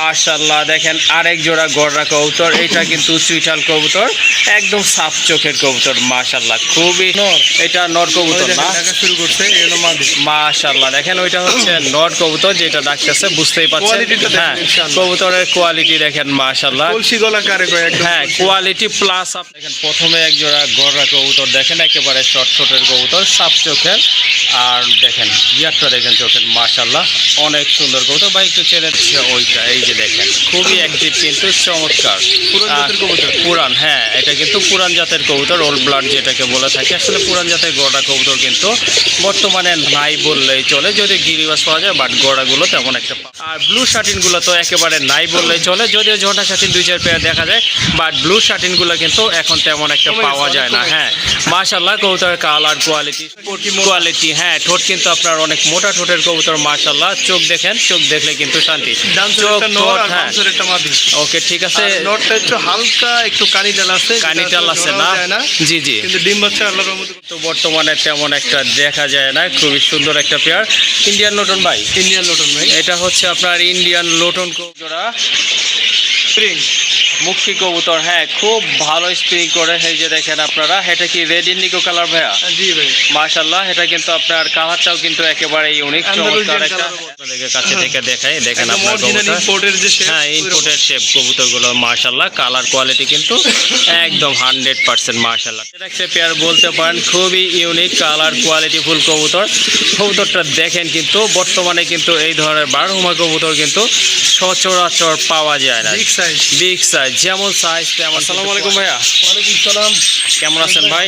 মাশাআল্লাহ দেখেন আরেক জোড়া গড়রা কবুতর, এটা কিন্তু চুইঠাল কবুতর, একদম সাফ চোখের কবুতর। মাশাআল্লাহ খুবই এটা নর কবুতর না, শুরু করছে মাশাআল্লাহ দেখেন ওইটা হচ্ছে নর কবুতর যেটা ডাকতেছে, বুঝতেই পারছেন। হ্যাঁ কবুতরের কোয়ালিটি দেখেন মাশাআল্লাহ, কলসি গলা কারে কয় একদম। হ্যাঁ কোয়ালিটি প্লাস। দেখেন প্রথমে এক জোড়া গড়রা কবুতর দেখেন, একেবারে শর্ট ছোটের কবুতর, সাফ চোখের। আর দেখেন গিয়ারটা দেখেন চোখের, মাশাআল্লাহ অনেক সুন্দর কবুতর। ভাই একটু ছেড়ে দিচ্ছে ওইটা, এই যে দেখেন খুবই অ্যাক্টিভ কিন্তু চমৎকার পুরান। হ্যাঁ এটা কিন্তু পুরান জাতের কবুতর, ওল্ড ব্লাড যেটাকে বলে থাকে। আসলে পুরান জাতের গড়া কবুতর কিন্তু বর্তমানে নাই বললেই চলে, যদি গিরিবাস পাওয়া যায়, বাট গড়াগুলো তেমন একটা। আর ব্লু শার্টিনগুলো তো একেবারে নাই বললেই চলে, যদিও ঝোঁটা শার্টিন 2-4 পেয়ার দেখা যায়, বাট ব্লু শার্টিনগুলো কিন্তু এখন তেমন একটা পাওয়া যায় না। হ্যাঁ মাশাআল্লাহ কবুতরের কালার কোয়ালিটি, হ্যাঁ ঠোঁট কিন্তু আপনার অনেক মোটা ঠোঁটের কবুতর। মাশাআল্লাহ চোখ দেখেন, চোখ দেখলে কিন্তু শান্তি। হ্যাঁ ওকে ঠিক আছে, নটটা একটু হালকা একটু কানিটাল আছে না? জি জি, কিন্তু ডিম বাচ্চা আল্লাহর রহমতে তো বর্তমানে তেমন একটা দেখা যায় না। খুবই সুন্দর একটা পেয়ার ইন্ডিয়ান লোটন ভাই, এটা হচ্ছে আপনার ইন্ডিয়ান লোটন জোড়া স্প্রিং মুখী কবুতর। হ্যাঁ খুব ভালো স্প্রিং করে, এই যে দেখেন আপনারা। এটা কি রেড ইন্ডিগো কালার ভাইয়া? জি ভাই মাশাআল্লাহ, এটা কিন্তু আপনার কালারটাও কিন্তু একেবারে ইউনিক চমৎকার একটা। আপনাদের কাছে থেকে দেখাই, দেখেন আপনার ইম্পোর্টের যে শেপ, হ্যাঁ ইম্পোর্টেড শেপ কবুতরগুলো মাশাআল্লাহ, কালার কোয়ালিটি কিন্তু একদম 100% মাশাআল্লাহ। এটা একটা পেয়ার বলতে পারেন খুবই ইউনিক কালার কোয়ালিটি ফুল কবুতর। কবুতরটা দেখেন কিন্তু বর্তমানে কিন্তু এই ধরনের বারহুমা কবুতর কিন্তু সচরাচর পাওয়া যায় না। বিগ সাইজ, যেমন সাইজ তেমন। আসসালামু আলাইকুম ভাইয়া। ওয়ালাইকুম সালাম, কেমন আছেন ভাই?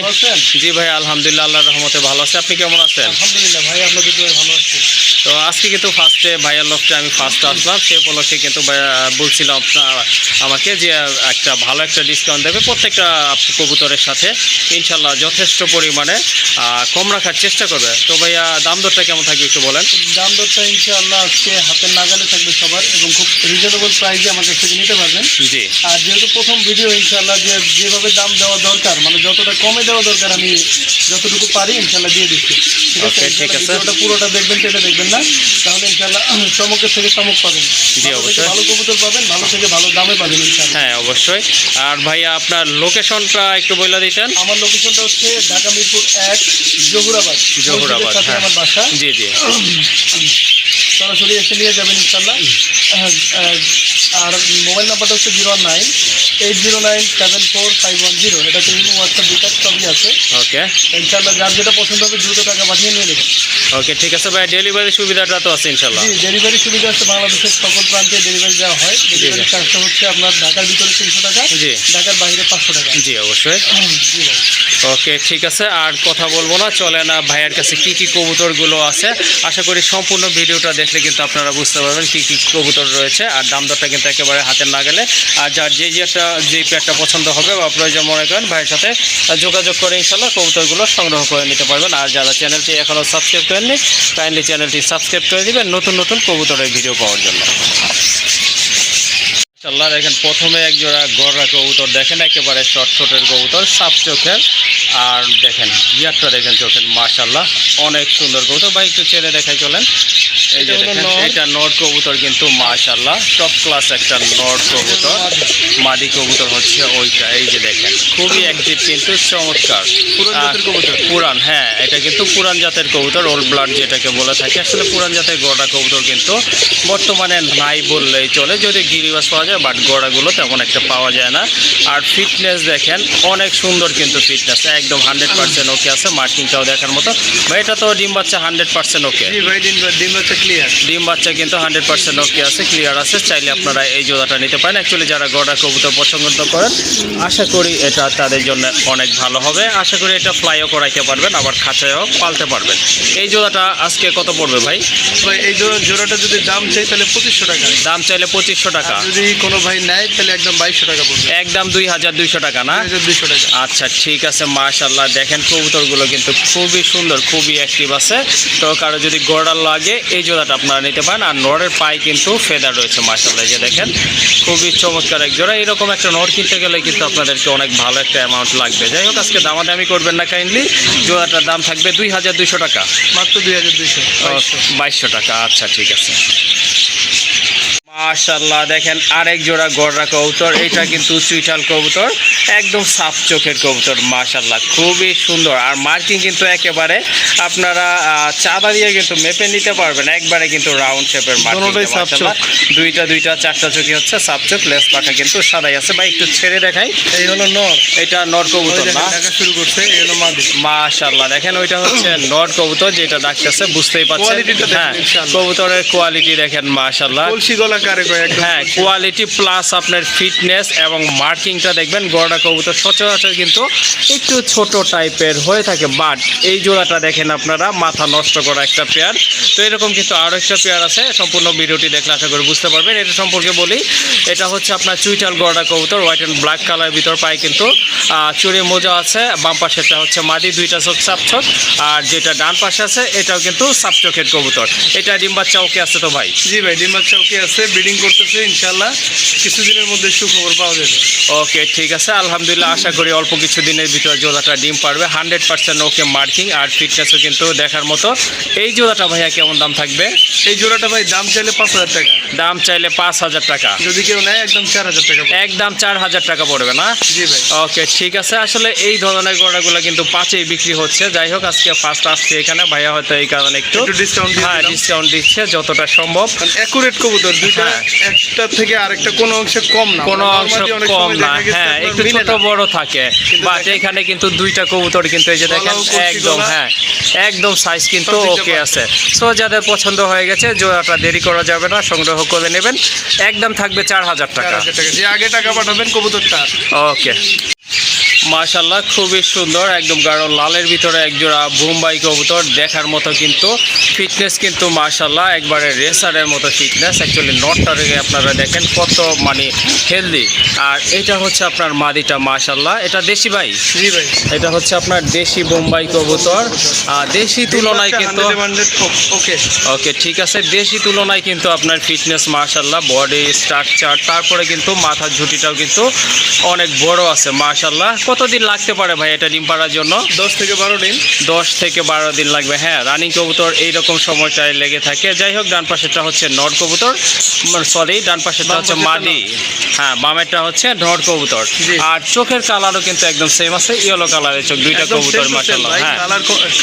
জি ভাই আলহামদুলিল্লাহ আল্লাহর রহমতে ভালো আছে। আপনি কেমন আছেন? আলহামদুলিল্লাহ ভাই, আপনাদের দোয়ায় ভালো আছি। তো আজকে কিন্তু ফার্স্টে ভাইয়ার লফটে আমি ফার্স্ট আসলাম, সে উপলক্ষে কিন্তু বলছিলাম আমাকে যে একটা ভালো একটা ডিসকাউন্ট দেবে প্রত্যেকটা কবুতরের সাথে, ইনশাল্লাহ যথেষ্ট পরিমাণে কম রাখার চেষ্টা করবে। তো ভাইয়া দাম দরটা কেমন থাকবে একটু বলেন। দাম দরটা ইনশাআল্লাহ আজকে হাতের নাগালে থাকবে সবার, এবং খুব রিজনেবল প্রাইসে আমার কাছ থেকে নিতে পারবেন। জি, আর যেহেতু প্রথম ভিডিও ইনশাআল্লাহ যেভাবে দাম দেওয়া দরকার, মানে যতটা কমে দেওয়া দরকার আমি যতটুকু পারি ইনশাআল্লাহ দিয়ে দিচ্ছি। ঠিক আছে, ভিডিওটা পুরোটা দেখবেন, সেটা দেখবেন না, তাহলে ইনশাআল্লাহ চমকের থেকে চমক পাবেন। জি অবশ্যই, ভালো কবুতর পাবেন, ভালো থেকে ভালো দামে পাবেন ইনশাআল্লাহ। হ্যাঁ অবশ্যই। আর ভাইয়া আপনার লোকেশনটা একটু বলে দিতেন। আমার লোকেশনটা হচ্ছে ঢাকা মিরপুর 1 জহুরাবাদ। হ্যাঁ আমার বাসা। জি জি, সরাসরি এসে নিয়ে যাবেন ইনশাআল্লাহ। আর মোবাইল নাম্বারটা হচ্ছে 09809745110। এটাতে ইমো, হোয়াটসঅ্যাপ বিকাশ সবই আছে। ওকে ইনশাআল্লাহ যার যেটা পছন্দ হবে দ্রুত টাকা পাঠিয়ে নিয়ে নেবেন। ওকে ঠিক আছে ভাই, ডেলিভারি সুবিধাটা তো আছে ইনশাআল্লাহ? জি ডেলিভারি সুবিধা আছে, বাংলাদেশের সকল প্রান্তে ডেলিভারি দেওয়া হয়। ডেলিভারি চার্জটা হচ্ছে আপনার ঢাকার ভিতরে 300 টাকা, জি ঢাকার বাইরে 500 টাকা। জি অবশ্যই। জি ভাই, ওকে ঠিক আছে, আর কথা বলবো না, চলে না ভাইয়ের কাছে কি কি কবুতরগুলো আছে। আশা করি সম্পূর্ণ ভিডিওটা দেখলে কিন্তু আপনারা বুঝতে পারবেন কি কি কবুতর রয়েছে, আর দাম দরটা কিন্তু একেবারে হাতের না গেলে। আর যার যে পেয়ারটা পছন্দ হবে বা প্রয়োজন মনে করেন ভাইয়ের সাথে যোগাযোগ করে ইনশাল্লাহ কবুতরগুলো সংগ্রহ করে নিতে পারবেন। আর যারা চ্যানেলটি এখনও সাবস্ক্রাইব করেননি, কাইন্ডলি চ্যানেলটি সাবস্ক্রাইব করে দিবেন নতুন নতুন কবুতরের ভিডিও পাওয়ার জন্য। ইনশাআল্লাহ দেখেন প্রথমে এক জোড়া গড়রা কবুতর দেখেন, একেবারে শর্ট ছোটের কবুতর, সাপ চোখের। আর দেখেন গিয়ারটা দেখেন চোখের, মাশাআল্লাহ অনেক সুন্দর কবুতর। ভাই একটু ছেড়ে দেখাই চলেন। এই যে দেখেন এটা নর কবুতর কিন্তু মাশাআল্লাহ টপ ক্লাস একটা নর কবুতর, মাদি কবুতর হচ্ছে ওইটা। এই যে দেখেন খুবই অ্যাক্টিভ কিন্তু চমৎকার পুরান। হ্যাঁ এটা কিন্তু পুরান জাতের কবুতর, ওল্ড ব্লাড যেটাকে বলে থাকে। আসলে পুরান জাতের গড়া কবুতর কিন্তু বর্তমানে নাই বললেই চলে, যদি গিরিবাস পাওয়া যায়, বাট গড়াগুলো তেমন একটা পাওয়া যায় না। আর ফিটনেস দেখেন অনেক সুন্দর কিন্তু ফিটনেস একদম 100% ওকে আছে, মার্কিংটাও দেখার মতো। ভাই এটা তো ডিম বাচ্চা 100% ওকে? ডিম বাচ্চা কিন্তু 100% ওকে আছে, ক্লিয়ার আছে। চাইলে আপনারা এই জোড়াটা নিতে পারেন। অ্যাকচুয়ালি যারা গড়া কবুতর পছন্দ করেন, আশা করি এটা তাদের জন্য অনেক ভালো হবে। আশা করি এটা ফ্লাইও করাইতে পারবেন, আবার খাঁচায়ও পালতে পারবেন। এই জোড়াটা আজকে কত পড়বে ভাই? এই জোড়াটা যদি দাম চাই তাহলে 2500 টাকা। দাম চাইলে 2500 টাকা, যদি কোনো ভাই নেয় তাহলে একদম 2200 টাকা পড়বে। একদম 2200 টাকা না? 2200 টাকা। আচ্ছা ঠিক আছে, মাশাআল্লাহ দেখেন কবুতরগুলো কিন্তু খুবই সুন্দর, খুবই অ্যাক্টিভ আছে। তো কারো যদি গড়াল লাগে এই জোড়াটা আপনারা নিতে পারেন। আর নরের পায়ে কিন্তু ফেদার রয়েছে মাশাআল্লাহ, যে দেখেন খুবই চমৎকার এক জোড়া। এরকম একটা নর কিনতে গেলে কিন্তু আপনাদেরকে অনেক ভালো একটা অ্যামাউন্ট লাগবে। যাই হোক আজকে দামাদামি করবেন না কাইন্ডলি, জোড়াটার দাম থাকবে 2200 টাকা, মাত্র 2200 টাকা। আচ্ছা ঠিক আছে। মাশাআল্লাহ দেখেন আরেক জোড়া গড়রা কবুতর, এটা কিন্তু চুইঠাল কবুতর, একদম সাফ চোখের কবুতর মাশাআল্লাহ, খুবই সুন্দর। আর মার্কিং কিন্তু একেবারে আপনারা চাঁদা দিয়ে কিন্তু মেপে নিতে পারবেন, একবারে কিন্তু রাউন্ড শেপের মার্কিং মাশাআল্লাহ। দুইটা চারটা চোখই হচ্ছে সাফ চোখ, লেস পাখা কিন্তু সাদাই আছে। ভাই একটু ছেড়ে দেখাই, এই হলো নর, এটা নর কবুতর না, দেখা শুরু করছে, এই হলো মাদি। মাশাআল্লাহ দেখেন ওইটা হচ্ছে নর কবুতর, যেটা ডাকতেছে বুঝতেই পারছেন। কোয়ালিটিটা দেখেন হ্যাঁ ইনশাআল্লাহ। কবুতরের কোয়ালিটি দেখেন মাশাআল্লাহ, কলসি গলা কারে কয় একদম। হ্যাঁ কোয়ালিটি প্লাস আপনার ফিটনেস এবং মার্কিংটা দেখবেন। গড়া কবুতর সচরাচর কিন্তু একটু ছোট টাইপের হয়ে থাকে, বাট এই জোড়াটা দেখেন আপনারা মাথা নষ্ট করা একটা পেয়ার। তো এরকম কিন্তু আরও একটা পেয়ার আছে, সম্পূর্ণ ভিডিওটি দেখলে আশা করি বুঝতে পারবেন। এটা সম্পর্কে বলি, এটা হচ্ছে আপনার চুইটাল গড়া কবুতর, হোয়াইট অ্যান্ড ব্ল্যাক কালার ভিতর পায় কিন্তু চুরি মোজা আছে। বাম পাশেরটা হচ্ছে মাদি, দুইটা চোখ সাপ চোখ, আর যেটা ডান পাশে আছে এটাও কিন্তু সাপ চোখের কবুতর। এটা ডিম বাচ্চা ওকে আছে তো ভাই? জি ভাই, ডিম বাচ্চা ওকে আছে, ব্রিডিং করতেছে, ইনশাআল্লাহ কিছুদিনের মধ্যে সুখবর পাওয়া যাবে। ওকে ঠিক আছে, আলহামদুলিল্লাহ আশা করি অল্প কিছু দিনের ভিতরে জোড়াটা ডিম পারবে। 100% ওকে মার্কিং আর ফিটনেসও কিন্তু দেখার মতো। এই জোড়াটা ভাইয়া কেমন দাম থাকবে? এই জোড়াটা ভাই দাম চাইলে 5,000 টাকা, দাম চাইলে 5,000 টাকা, যদি কেউ নেয় একদম 4,000 টাকা পড়বে। একদম 4,000 টাকা পড়বে না? জি ভাই। ওকে ঠিক আছে, আসলে এই ধরনের গড়াগুলো কিন্তু 5-এই বিক্রি হচ্ছে। যাই হোক আজকে ফার্স্ট আসছে এখানে, ভাইয়া হয়তো এই কারণে একটু ডিসকাউন্ট হ্যাঁ ডিসকাউন্ট দিচ্ছে যতটা সম্ভব। অ্যাকুরেট কবুতর, দুইটা হ্যাঁ। একটা থেকে আরেকটা কোনো অংশে কম না, কোনো মানে অংশ normally অনেক কম সময় না, দেখা গেছে হ্যাঁ আপনার একটু মিলে ছোট না। বড় থাকে, কিন্তু বাট দেখেন- এখানে কিন্তু দুইটা কবুতর কিন্তু এই যে দেখেন গলাও কচি একদম গলা। হ্যাঁ একদম সাইজ কিন্তু সব দিকটা ওকে পাচ্ছে। আছে। সো যাদের পছন্দ হয়ে গেছে জোড়াটা দেরি করা যাবে না, সংগ্রহ করে নেবেন, একদম থাকবে 4,000 টাকা। 4,000 টাকা, যে আগে টাকা পাঠাবেন কবুতরটা। ওকে মাশাআল্লাহ খুবই সুন্দর, একদম গাঢ় লালের ভিতরে একজোড়া বোম্বাই কবুতর, দেখার মতো কিন্তু ফিটনেস কিন্তু মাশাআল্লাহ একবারে রেসারের মতো ফিটনেস। অ্যাকচুয়ালি নটটা রেখে আপনারা দেখেন কত মানে হেলদি। আর এটা হচ্ছে আপনার মাদিটা মাশাআল্লাহ, এটা দেশি ভাই? জি ভাই। এটা হচ্ছে আপনার দেশি বোম্বাই কবুতর, দেশি তুলনায় কিন্তু 100% ওকে। ওকে ঠিক আছে, দেশি তুলনায় কিন্তু আপনার ফিটনেস মাশাআল্লাহ, বডি স্ট্রাকচার, তারপরে কিন্তু মাথার ঝুঁটিটাও কিন্তু অনেক বড় আছে মাশাআল্লাহ। কতদিন লাগতে পারে ভাই এটা ডিম পাড়ার জন্য? 10 থেকে 12 দিন। 10 থেকে 12 দিন লাগবে। হ্যাঁ রানিং কবুতর এইরকম সময়টায় লেগে থাকে। যাই হোক ডান পাশেরটা হচ্ছে নর কবুতর, সরি ডান পাশেরটা হচ্ছে মাদি, হ্যাঁ বামেরটা হচ্ছে নর কবুতর। জি। আর চোখের কালারও কিন্তু একদম সেম আছে, ইয়েলো কালারের চোখ, দুইটা একদম কবুতর same to same মাশাআল্লাহ। ভাই, হ্যাঁ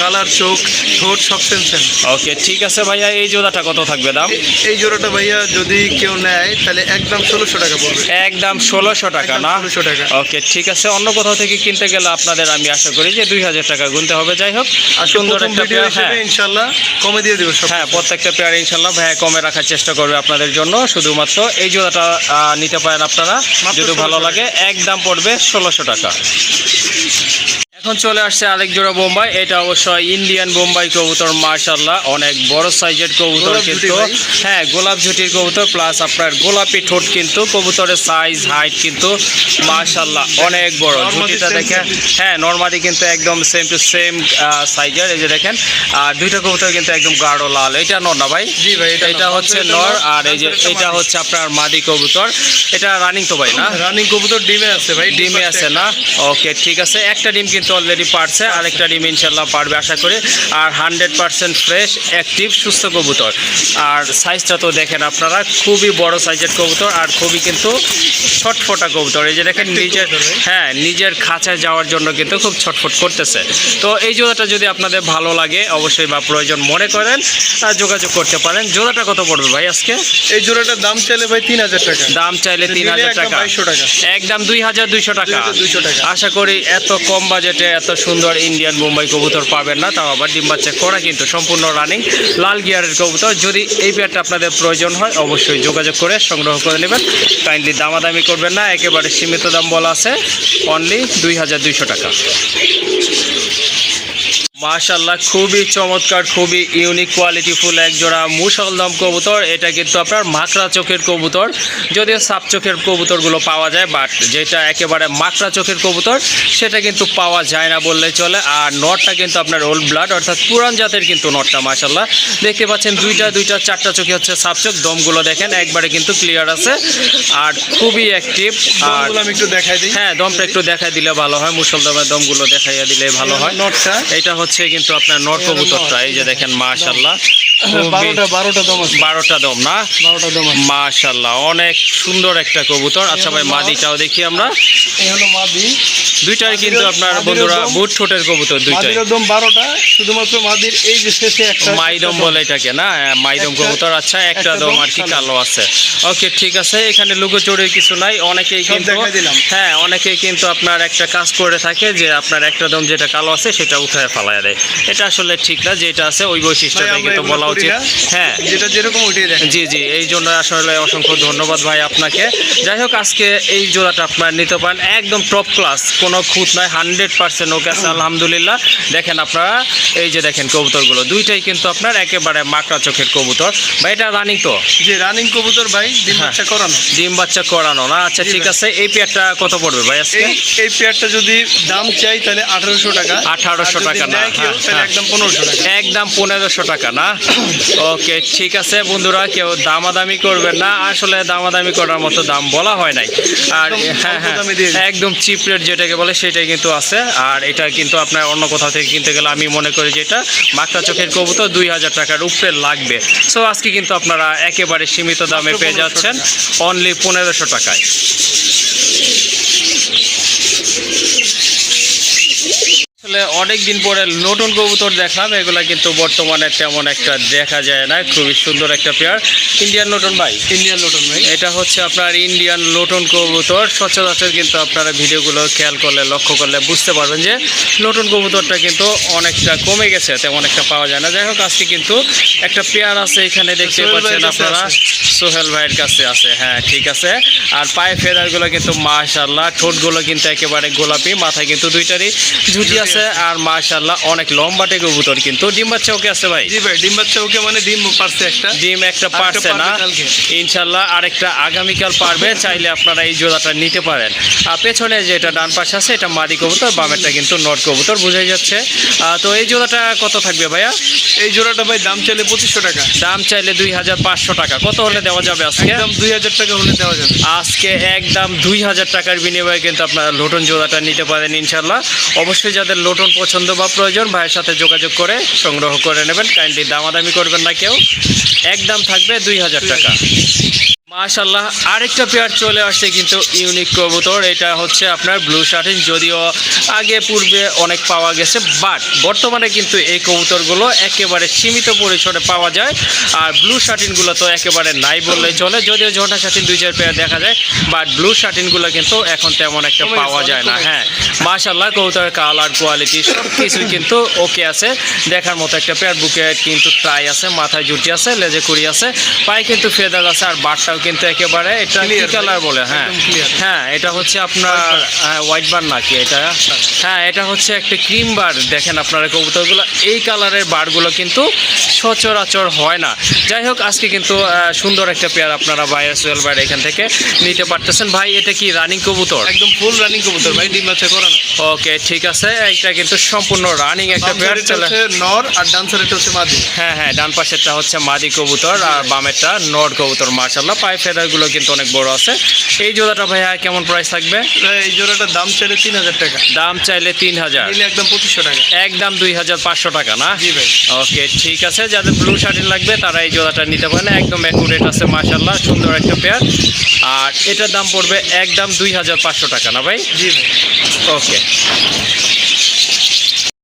কালার চোখ ঠোঁট সব সেম সেম। ওকে ঠিক আছে ভাইয়া, এই জোড়াটা কত থাকবে দাম? এই জোড়াটা ভাইয়া যদি কেউ নেয় তাহলে একদম 1600 টাকা পড়বে। একদম 1600 টাকা না? 1600 টাকা। ওকে ঠিক আছে, অন্য কোথাও থেকে কিনতে গেলে আপনাদের আমি আশা করি যে 2000 টাকা গুনতে হবে। যাই হোক আর সুন্দর একটা ভিডিও পেয়ার, হ্যাঁ হিসেবে ইনশাআল্লাহ কমে দিয়ে দেব সব। হ্যাঁ প্রত্যেকটা পেয়ার ইনশাল্লাহ ভাইয়া কমে রাখার চেষ্টা করবে আপনাদের জন্য। শুধুমাত্র এই জোড়াটা নিতে পারেন আপনারা মাত্র যদি ভালো 1600 লাগে, একদম পড়বে 1600 টাকা। এখন চলে আসছে আরেক জোড়া বোম্বাই, এটা অবশ্য ইন্ডিয়ান বোম্বাই কবুতর মাশাআল্লাহ, অনেক বড় সাইজের কবুতর গোলাপ ঝুঁটি কিন্তু ভাই। হ্যাঁ গোলাপ ঝুটির কবুতর, প্লাস আপনার গোলাপি ঠোঁট কিন্তু কবুতরের সাইজ হাইট কিন্তু মাশাআল্লাহ অনেক বড়। Normally ঝুটিটা same দেখেন size। হ্যাঁ নরমালি কিন্তু একদম সেম টু সেম সাইজের, এই যে দেখেন। আর দুইটা কবুতর কিন্তু একদম গাঢ় লাল, এটা নর না ভাই? জি ভাই, এটা হচ্ছে নর, আর এই যে এটা হচ্ছে আপনার মাদি কবুতর। এটা রানিং তো ভাই না? রানিং কবুতর ডিমে আছে ভাই, ডিমে আছে না? ওকে ঠিক আছে, একটা ডিম কিন্তু অলরেডি পারছে, আরেকটা ডিম ইনশাল্লাহ পারবে আশা করি। আর 100% ফ্রেশ অ্যাক্টিভ সুস্থ কবুতর। আর সাইজটা তো দেখেন আপনারা, খুবই বড় সাইজের কবুতর আর খুবই কিন্তু ছটফটা কবুতর। এই যে দেখেন নিজের হ্যাঁ নিজের খাঁচায় যাওয়ার জন্য কিন্তু খুব ছটফট করতেছে। তো এই জোড়াটা যদি আপনাদের ভালো লাগে অবশ্যই বা প্রয়োজন মনে করেন যোগাযোগ করতে পারেন। জোড়াটা কত পড়বে ভাই আজকে? এই জোড়াটার দাম চাইলে ভাই 3000 টাকা, দাম চাইলে 3000 টাকা, 2200 টাকা, একদম 2200 টাকা। 2200 টাকা। আশা করি এত কম বাজেটে এত সুন্দর ইন্ডিয়ান বোম্বাই কবুতর পাবেন না, তাও আবার ডিম বাচ্চা করা কিন্তু সম্পূর্ণ রানিং লাল গিয়ারের কবুতর। যদি এই পেয়ারটা আপনাদের প্রয়োজন হয় অবশ্যই যোগাযোগ করে সংগ্রহ করে নেবেন। কাইন্ডলি দামাদামি করবেন না, একেবারে সীমিত দাম বলা আছে, অনলি 2200 টাকা। মাশাআল্লাহ খুবই চমৎকার, খুবই ইউনিক কোয়ালিটিফুল এক জোড়া মুষলদম কবুতর। এটা কিন্তু আপনার মাকড়া চোখের কবুতর, যদিও সাপ চোখের কবুতরগুলো পাওয়া যায়, বাট যেটা একেবারে মাকড়া চোখের কবুতর সেটা কিন্তু পাওয়া যায় না বললেই চলে। আর নটটা কিন্তু আপনার ওল্ড ব্লাড অর্থাৎ পুরান জাতের কিন্তু নটটা মাশাআল্লাহ দেখতে পাচ্ছেন, দুইটা চারটা চোখে হচ্ছে সাপ চোখ, দমগুলো দেখেন একবারে কিন্তু ক্লিয়ার আছে আর খুবই অ্যাক্টিভ। আর দমগুলো আমি একটু দেখাই দিই। হ্যাঁ দমটা একটু দেখাই দিলে ভালো হয়, মুষলদমের দমগুলো দেখাইয়া দিলে ভালো হয়। নটটা এটা হচ্ছে কিন্তু আপনার নর কবুতরটা, এই যে দেখেন মাশাআল্লাহ 12টা দম আছে। 12টা দম না? 12টা দম আছে। মাশাআল্লাহ, অনেক সুন্দর একটা কবুতর। আচ্ছা ভাই, মাদিটাও দেখি আমরা। এই হলো মাদি। দুইটাই কিন্তু আপনার বন্ধুরা বুট ঠোঁটের কবুতর দুইটাই। মাদির দম 12টা, শুধুমাত্র মাদির এই যে শেষে একটা মাইদম বলে এটাকে না? মাইদম কবুতর। আচ্ছা, একটা দম আর কি কালো আছে। ওকে, ঠিক আছে। এখানে লুকোচুরির কিছু নাই। অনেকেই কিন্তু হ্যাঁ, অনেকেই কিন্তু আপনার একটা কাজ করে থাকে যে আপনার একটা দম যেটা কালো আছে সেটা উঠায় ফেলায় দেয়। এটা আসলে ঠিক না, যেটা আছে ওই বৈশিষ্ট্যটাই কিন্তু বলা উচিত। হ্যাঁ, যেটা যেরকম উঠিয়ে দেয়। জি জি, এই জন্য আসলে অসংখ্য ধন্যবাদ ভাই আপনাকে। যাই হোক, আজকে এই জোড়াটা আপনার নিতে পারেন, একদম টপ ক্লাস, কোনো খুঁত নয়, 100% ওকে আছে আলহামদুলিল্লাহ। দেখেন আপনারা, এই যে দেখেন কবুতরগুলো দুইটাই কিন্তু আপনার একেবারে মাকড়া চোখের কবুতর। ভাই এটা রানিং তো? যে রানিং কবুতর ভাই, ডিম বাচ্চা করানো। ডিম বাচ্চা করানো না? আচ্ছা ঠিক আছে। এই পেয়ারটা কত পড়বে ভাই আজকে? এই পেয়ারটা যদি দাম চাই তাহলে 1800 টাকা। 1800 টাকা না? তাহলে একদম 1500 টাকা। একদম 1500 টাকা না? ওকে, ঠিক আছে বন্ধুরা, কেউ দামাদামি করবেন না, আসলে দামাদামি করার মতো দাম বলা হয় নাই। আর হ্যাঁ হ্যাঁ, একদম চিপ রেট যেটাকে বলে সেটাই কিন্তু আছে। আর এটা কিন্তু আপনার অন্য কোথাও থেকে কিনতে গেলে আমি মনে করি যে এটা মাকড়া চোখের কবুতর 2000 টাকার উপরে লাগবে। সো আজকে কিন্তু আপনারা একেবারে সীমিত দামে পেয়ে যাচ্ছেন, অনলি 1500 টাকায়। আসলে অনেক দিন পরে নতুন কবুতর দেখলাম, এগুলা কিন্তু বর্তমানে তেমন একটা দেখা যায় না। খুবই সুন্দর একটা পেয়ার ইন্ডিয়ান লোটন ভাই। ইন্ডিয়ান লোটন ভাই, এটা হচ্ছে আপনার ইন্ডিয়ান লোটন কবুতর। সচরাচর কিন্তু আপনারা ভিডিওগুলো খেয়াল করলে, লক্ষ্য করলে বুঝতে পারবেন যে লোটন কবুতরটা কিন্তু অনেকটা কমে গেছে, তেমন একটা পাওয়া যায় না। যাই হোক, আজকে কিন্তু একটা পেয়ার আছে এখানে, দেখতে পাচ্ছেন আপনারা, সোহেল ভাইয়ের কাছে আছে। হ্যাঁ ঠিক আছে। আর পায়ে ফেদারগুলো কিন্তু মাশাআল্লাহ, ঠোঁটগুলো কিন্তু একেবারে গোলাপি, মাথায় কিন্তু দুইটারই ঝুঁটি আছে। আর মাশাআল্লাহ অনেক লম্বাটে কবুতর কিন্তু। ডিম বাচ্চা ওকে আছে ভাই? জি ভাই, ডিম বাচ্চা ওকে, মানে ডিম পারছে একটা। ডিম একটা পারছে না? ইনশাআল্লাহ আরেকটা আগামীকাল পারবে। চাইলে আপনারা এই জোড়াটা নিতে পারেন। আর পেছনে যেটা ডান পাশে আছে এটা মাদি কবুতর, বামেরটা কিন্তু নট কবুতর, বোঝাই যাচ্ছে। তো এই জোড়াটা কত থাকবে ভাইয়া? এই জোড়াটা ভাই দাম চাইলে 2500 টাকা। দাম চাইলে 2500 টাকা। কত হলে দেওয়া যাবে আজকে? একদম 2000 টাকা হলে দেওয়া যাবে। আজকে একদম 2000 টাকার বিনিময়ে কিন্তু আপনারা লোটন জোড়াটা নিতে পারেন ইনশাআল্লাহ। অবশ্যই যাদের লোটন পছন্দ বা প্রয়োজন, ভাইয়ের সাথে যোগাযোগ করে সংগ্রহ করে নেবেন। কাইন্ডলি দামাদামি করবেন না কেউ, একদম থাকবে 2000 টাকা। মাশাআল্লাহ, আরেকটা পেয়ার চলে আসছে কিন্তু ইউনিক কবুতর। এটা হচ্ছে আপনার ব্লু শার্টিন। যদিও আগে পূর্বে অনেক পাওয়া গেছে, বাট বর্তমানে কিন্তু এই কবুতরগুলো একেবারে সীমিত পরিসরে পাওয়া যায়। আর ব্লু শার্টিনগুলো তো একেবারে নাই বললেই চলে। যদিও ঝোঁটা শার্টিন 2-4 পেয়ার দেখা যায়, বাট ব্লু শার্টিনগুলো কিন্তু এখন তেমন একটা পাওয়া যায় না। হ্যাঁ মাশাআল্লাহ, কবুতরের কালার, কোয়ালিটি সব কিছুই কিন্তু ওকে আছে, দেখার মতো একটা পেয়ার। বুকে কিন্তু ট্রাই আছে, মাথায় জুটি আছে, লেজে কুড়ি আছে, পায়ে কিন্তু ফেদার আছে। আর বাটটাও কিন্তু একেবারে, এটা কি কালার বলে? হ্যাঁ হ্যাঁ, এটা হচ্ছে আপনার হোয়াইট বার নাকি এটা? হ্যাঁ, এটা হচ্ছে একটা ক্রিম বার। দেখেন আপনারা কবুতরগুলো, এই কালারের বারগুলো কিন্তু সচরাচর হয় না। যাই হোক, আজকে কিন্তু সুন্দর একটা পেয়ার আপনারা বাইরে সোহেল ভাই এখান থেকে নিতে পারতেছেন। ভাই এটা কি রানিং কবুতর? একদম ফুল রানিং কবুতর ভাই, ডিম বাচ্চা করানো। ওকে ঠিক আছে, এটা কিন্তু সম্পূর্ণ রানিং একটা পেয়ার। নর আর ডান্সার এটা হচ্ছে মাদি। হ্যাঁ হ্যাঁ, ডান পাশেরটা হচ্ছে মাদি কবুতর আর বামেরটা নর কবুতর। মাশাআল্লাহ, পায়ে ফেদারগুলো কিন্তু অনেক বড় আছে। এই জোড়াটা ভাইয়া কেমন প্রাইস থাকবে? এই জোড়াটার দাম চাইলে 3000 টাকা। দাম চাইলে 3000, একদম 2500 টাকা। একদম 2500 টাকা না? জি ভাই। ওকে ঠিক আছে, যাদের ব্লু শার্টিন লাগবে তারা এই জোড়াটা নিতে পারেন। একদম অ্যাকুরেট আছে মাশাআল্লাহ, সুন্দর একটা পেয়ার। আর এটার দাম পড়বে একদম 2500 টাকা না ভাই? জি ভাই। ওকে।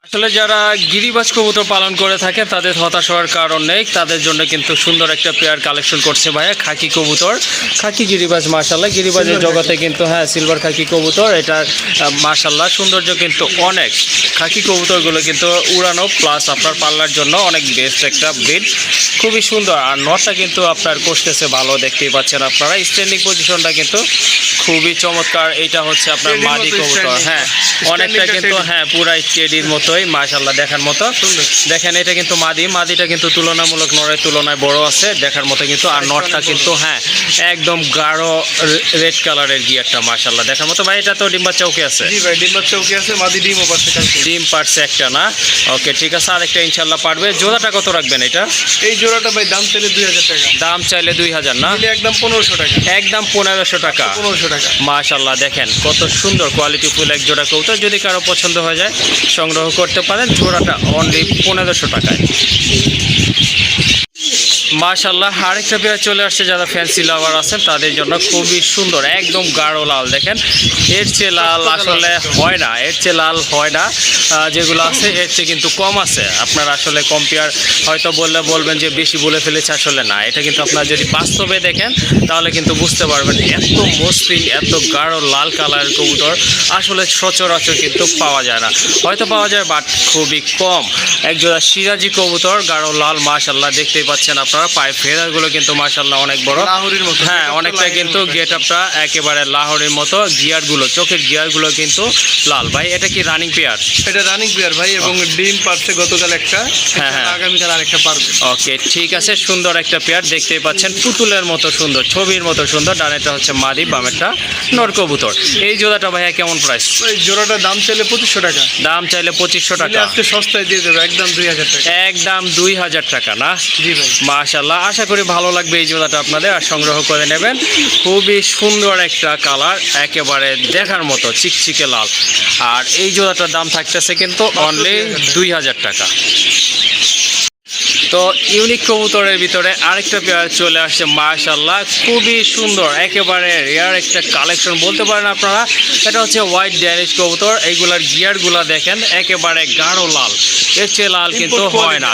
আসলে যারা গিরিবাজ কবুতর পালন করে থাকে তাদের হতাশ হওয়ার কারণ নেই, তাদের জন্য কিন্তু সুন্দর একটা পেয়ার কালেকশন করছে ভাইয়া। খাকি কবুতর, খাকি গিরিবাজ। মাশাআল্লাহ, গিরিবাজের জগতে কিন্তু হ্যাঁ সিলভার খাকি কবুতর, এটা মাশাআল্লাহ সৌন্দর্য কিন্তু অনেক। খাকি কবুতরগুলো কিন্তু উড়ানো প্লাস আপনার পাল্লার জন্য অনেক বেস্ট একটা ব্রিড, খুবই সুন্দর। আর নটটা কিন্তু আপনার কষতেছে ভালো, দেখতেই পাচ্ছেন আপনারা। স্ট্যান্ডিং পজিশনটা কিন্তু খুবই চমৎকার। এটা হচ্ছে আপনার মাদি কবুতর। হ্যাঁ, অনেকটা কিন্তু হ্যাঁ পুরা স্টেডির মতোই মাশাআল্লাহ, দেখার মতো। দেখেন এটা কিন্তু মাদিটা কিন্তু তুলনামূলক নরের তুলনায় বড় আছে, দেখার মতো কিন্তু। আর নটটা কিন্তু হ্যাঁ একদম গাঢ় রেড কালারের গিয়ারটা মাশাআল্লাহ, দেখার মতো। ভাই এটা তো ডিম বাচ্চা ওকে আছে? জি ভাই, ডিম বাচ্চা ওকে আছে, মাদি ডিমও পারছে কালকে। ডিম পারছে একটা না? ওকে ঠিক আছে, আরেকটা ইনশাআল্লাহ পারবে। জোড়াটা কত রাখবেন এটা? এই জোড়াটা ভাই দাম চাইলে 2000 টাকা। দাম চাইলে 2000 না? একদম 1500 টাকা। একদম 1500 টাকা। 1500 টাকা। মাশাআল্লাহ, দেখেন কত সুন্দর কোয়ালিটি ফুল এক জোড়া কবুতর। যদি কারো পছন্দ হয়ে যায় সংগ্রহ করতে পারেন। জোড়াটা অনলি 1500 টাকায়। মাশাআল্লাহ আরেকটা পেয়ার চলে আসছে, যারা ফ্যান্সি লাভার আছেন তাদের জন্য খুবই সুন্দর, একদম গাঢ় লাল। দেখেন এর চেয়ে লাল আসলে হয় না, এর চেয়ে লাল হয় না। যেগুলো আছে এর চেয়ে কিন্তু কম আছে। আপনারা আসলে কম্পেয়ার হয়তো বলবেন যে বেশি বলে ফেলেছে, আসলে না। এটা কিন্তু আপনারা যদি বাস্তবে দেখেন তাহলে কিন্তু বুঝতে পারবেন এত মসৃণ, এত গাঢ় লাল কালারের কবুতর আসলে সচরাচর কিন্তু পাওয়া যায় না। হয়তো পাওয়া যায় বাট খুবই কম। একজোড়া সিরাজি কবুতর গাঢ় লাল, মাশাআল্লাহ দেখতেই পাচ্ছেন আপনারা। পায়ে ফেদারগুলো কিন্তু মাশাআল্লাহ অনেক বড়, লাহোরের মতো। হ্যাঁ অনেকটা কিন্তু গেট আপটা একেবারে লাহোরের মতো। গিয়ারগুলো, চোখের গিয়ারগুলো কিন্তু লাল। ভাই এটা কি রানিং পেয়ার? এটা রানিং পেয়ার ভাই, এবং ডিম পারছে গতকাল একটা, হ্যাঁ, হ্যাঁ। আগামীকাল আরেকটা পারবে। ওকে ঠিক আছে, সুন্দর একটা পেয়ার দেখতেই পাচ্ছেন, পুতুলের মতো সুন্দর, ছবির মতো সুন্দর। ডানেরটা হচ্ছে মাদি, বামেরটা নর কবুতর। এই জোড়াটা ভাইয়া কেমন প্রাইস? এই জোড়াটার দাম চাইলে 2500 টাকা। দাম চাইলে 2500 টাকা। আজকে সস্তায় দিয়ে দেবে, একদম 2000 টাকা। একদম 2000 টাকা না? জি ভাই। মাশাআল্লাহ, আশা করি ভালো লাগবে এই জোড়াটা আপনাদের, আর সংগ্রহ করে নেবেন। খুবই সুন্দর একটা কালার, একেবারে দেখার মতো চিকচিকে লাল। আর এই জোড়াটার দাম থাকতেছে কিন্তু অনলি 2000 টাকা। তো ইউনিক কবুতরের ভিতরে আরেকটা পেয়ার চলে আসছে, মাশাআল্লাহ খুবই সুন্দর, একেবারে রেয়ার একটা কালেকশন বলতে পারেন আপনারা। এটা হচ্ছে হোয়াইট ড্যানিশ কবুতর। এইগুলার গিয়ারগুলা দেখেন একেবারে গাঢ় লাল, এর চেয়ে লাল কিন্তু হয় না।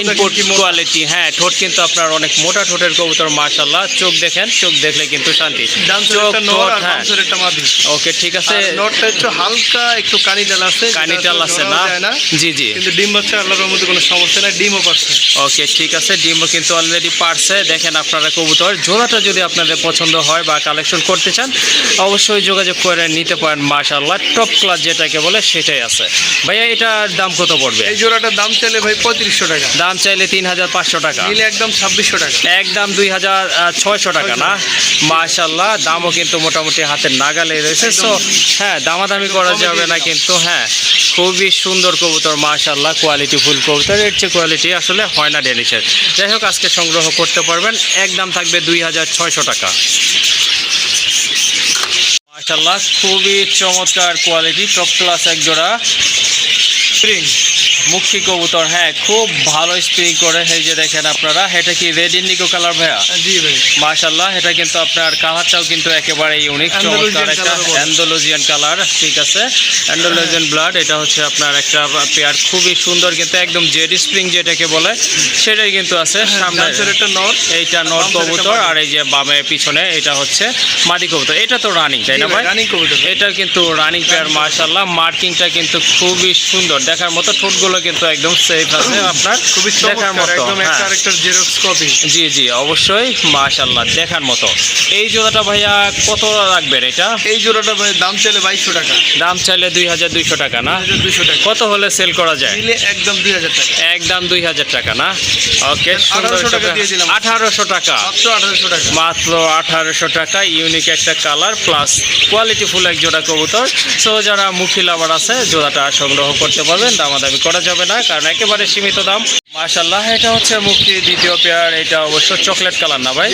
ইনপুট কোয়ালিটি, হ্যাঁ ঠোঁট কিন্তু আপনার অনেক মোটা ঠোঁটের কবুতর, মাশাআল্লাহ। চোখ দেখেন, চোখ দেখলে কিন্তু শান্তি। চোখ, ঠোঁট, হ্যাঁ ওকে ঠিক আছে। নটটা একটু হালকা একটু কানিটাল আছে, কানিটাল আছে না? জি জি। কিন্তু ডিম বাচ্চা আল্লাহর মধ্যে কোনো সমস্যা নাই, ডিমও পারছে। ওকে ঠিক আছে, ডিমও কিন্তু অলরেডি পারছে। দেখেন আপনারা কবুতর জোড়াটা যদি আপনাদের পছন্দ হয় বা কালেকশন করতে চান অবশ্যই যোগাযোগ করে নিতে পারেন। মাশাআল্লাহ টপ ক্লাস যেটাকে বলে সেটাই আছে। ভাইয়া এটার দাম কত পড়বে? এই জোড়াটার দাম চাইলে ভাই 3500 টাকা। দাম চাইলে 3500 টাকা। নিলে একদম 2600 টাকা। একদম 2600 টাকা না? মাশাআল্লাহ দামও কিন্তু মোটামুটি হাতের নাগালে রয়েছে। সো হ্যাঁ দামাদামি করা যাবে না কিন্তু। হ্যাঁ খুবই সুন্দর কবুতর, মাশাআল্লাহ কোয়ালিটি ফুল কবুতর। এর চেয়ে কোয়ালিটি আসলে হয় না ডেনিশের। যাই হোক আজকে সংগ্রহ করতে পারবেন, একদম থাকবে 2600 টাকা। মাশাআল্লাহ খুবই চমৎকার কোয়ালিটি, টপ ক্লাস এক জোড়া স্প্রিং মুখী কবুতর। হ্যাঁ খুব ভালো স্প্রিং করে। এই যে দেখেন আপনারা, এটা কি রেড ইন্ডিগো কালার ভাইয়া? জি ভাই। মাশাআল্লাহ এটা কিন্তু আপনার কালারটাও কিন্তু একেবারে ইউনিক, চমৎকার একটা অ্যান্ডালুজিয়ান কালার। ঠিক আছে, অ্যান্ডালুজিয়ান ব্লাড। এটা হচ্ছে আপনার একটা পেয়ার, খুবই সুন্দর কিন্তু একদম জেড স্প্রিং যেটাকে বলে সেটাই কিন্তু আছে। সামনে একটা নর, এইটা নর কবুতর, আর এই যে বামে পিছনে এটা হচ্ছে মাদি কবুতর। এটা তো রানিং তাই না ভাই? রানিং কবুতর। এটা কিন্তু রানিং পেয়ার, মাশাআল্লাহ মার্কিংটা কিন্তু খুবই সুন্দর দেখার মতো। ঠোঁটগুলো কিন্তু একদম সেফ আছে আপনার, খুবই দেখার মতো। একদম একটা আরেকটার জেরক্স কপি। জি জি অবশ্যই, মাশাআল্লাহ দেখার মতো। এই জোড়াটা ভাইয়া কত রাখবেন এটা? এই জোড়াটা ভাই দাম চাইলে 2200 টাকা। দাম চাইলে 2200 টাকা না? 2200 টাকা। কত হলে সেল করা যায়? নিলে একদম 2000 টাকা। একদম 2000 টাকা না? ওকে, 1800 টাকা দিয়ে দিলাম। 1800 টাকা মাত্র 1800 টাকা। মাত্র 1800 টাকা। ইউনিক একটা কালার প্লাস কোয়ালিটি ফুল এক জোড়া কবুতর। সো যারা মুখী লাভার আছে জোড়াটা সংগ্রহ করতে পারবেন, দামাদামি করা যাবে না কারণ একেবারে সীমিত দাম। মাশাআল্লাহ এটা হচ্ছে মুখী দ্বিতীয় পেয়ার। এটা অবশ্য চকলেট কালার না ভাই?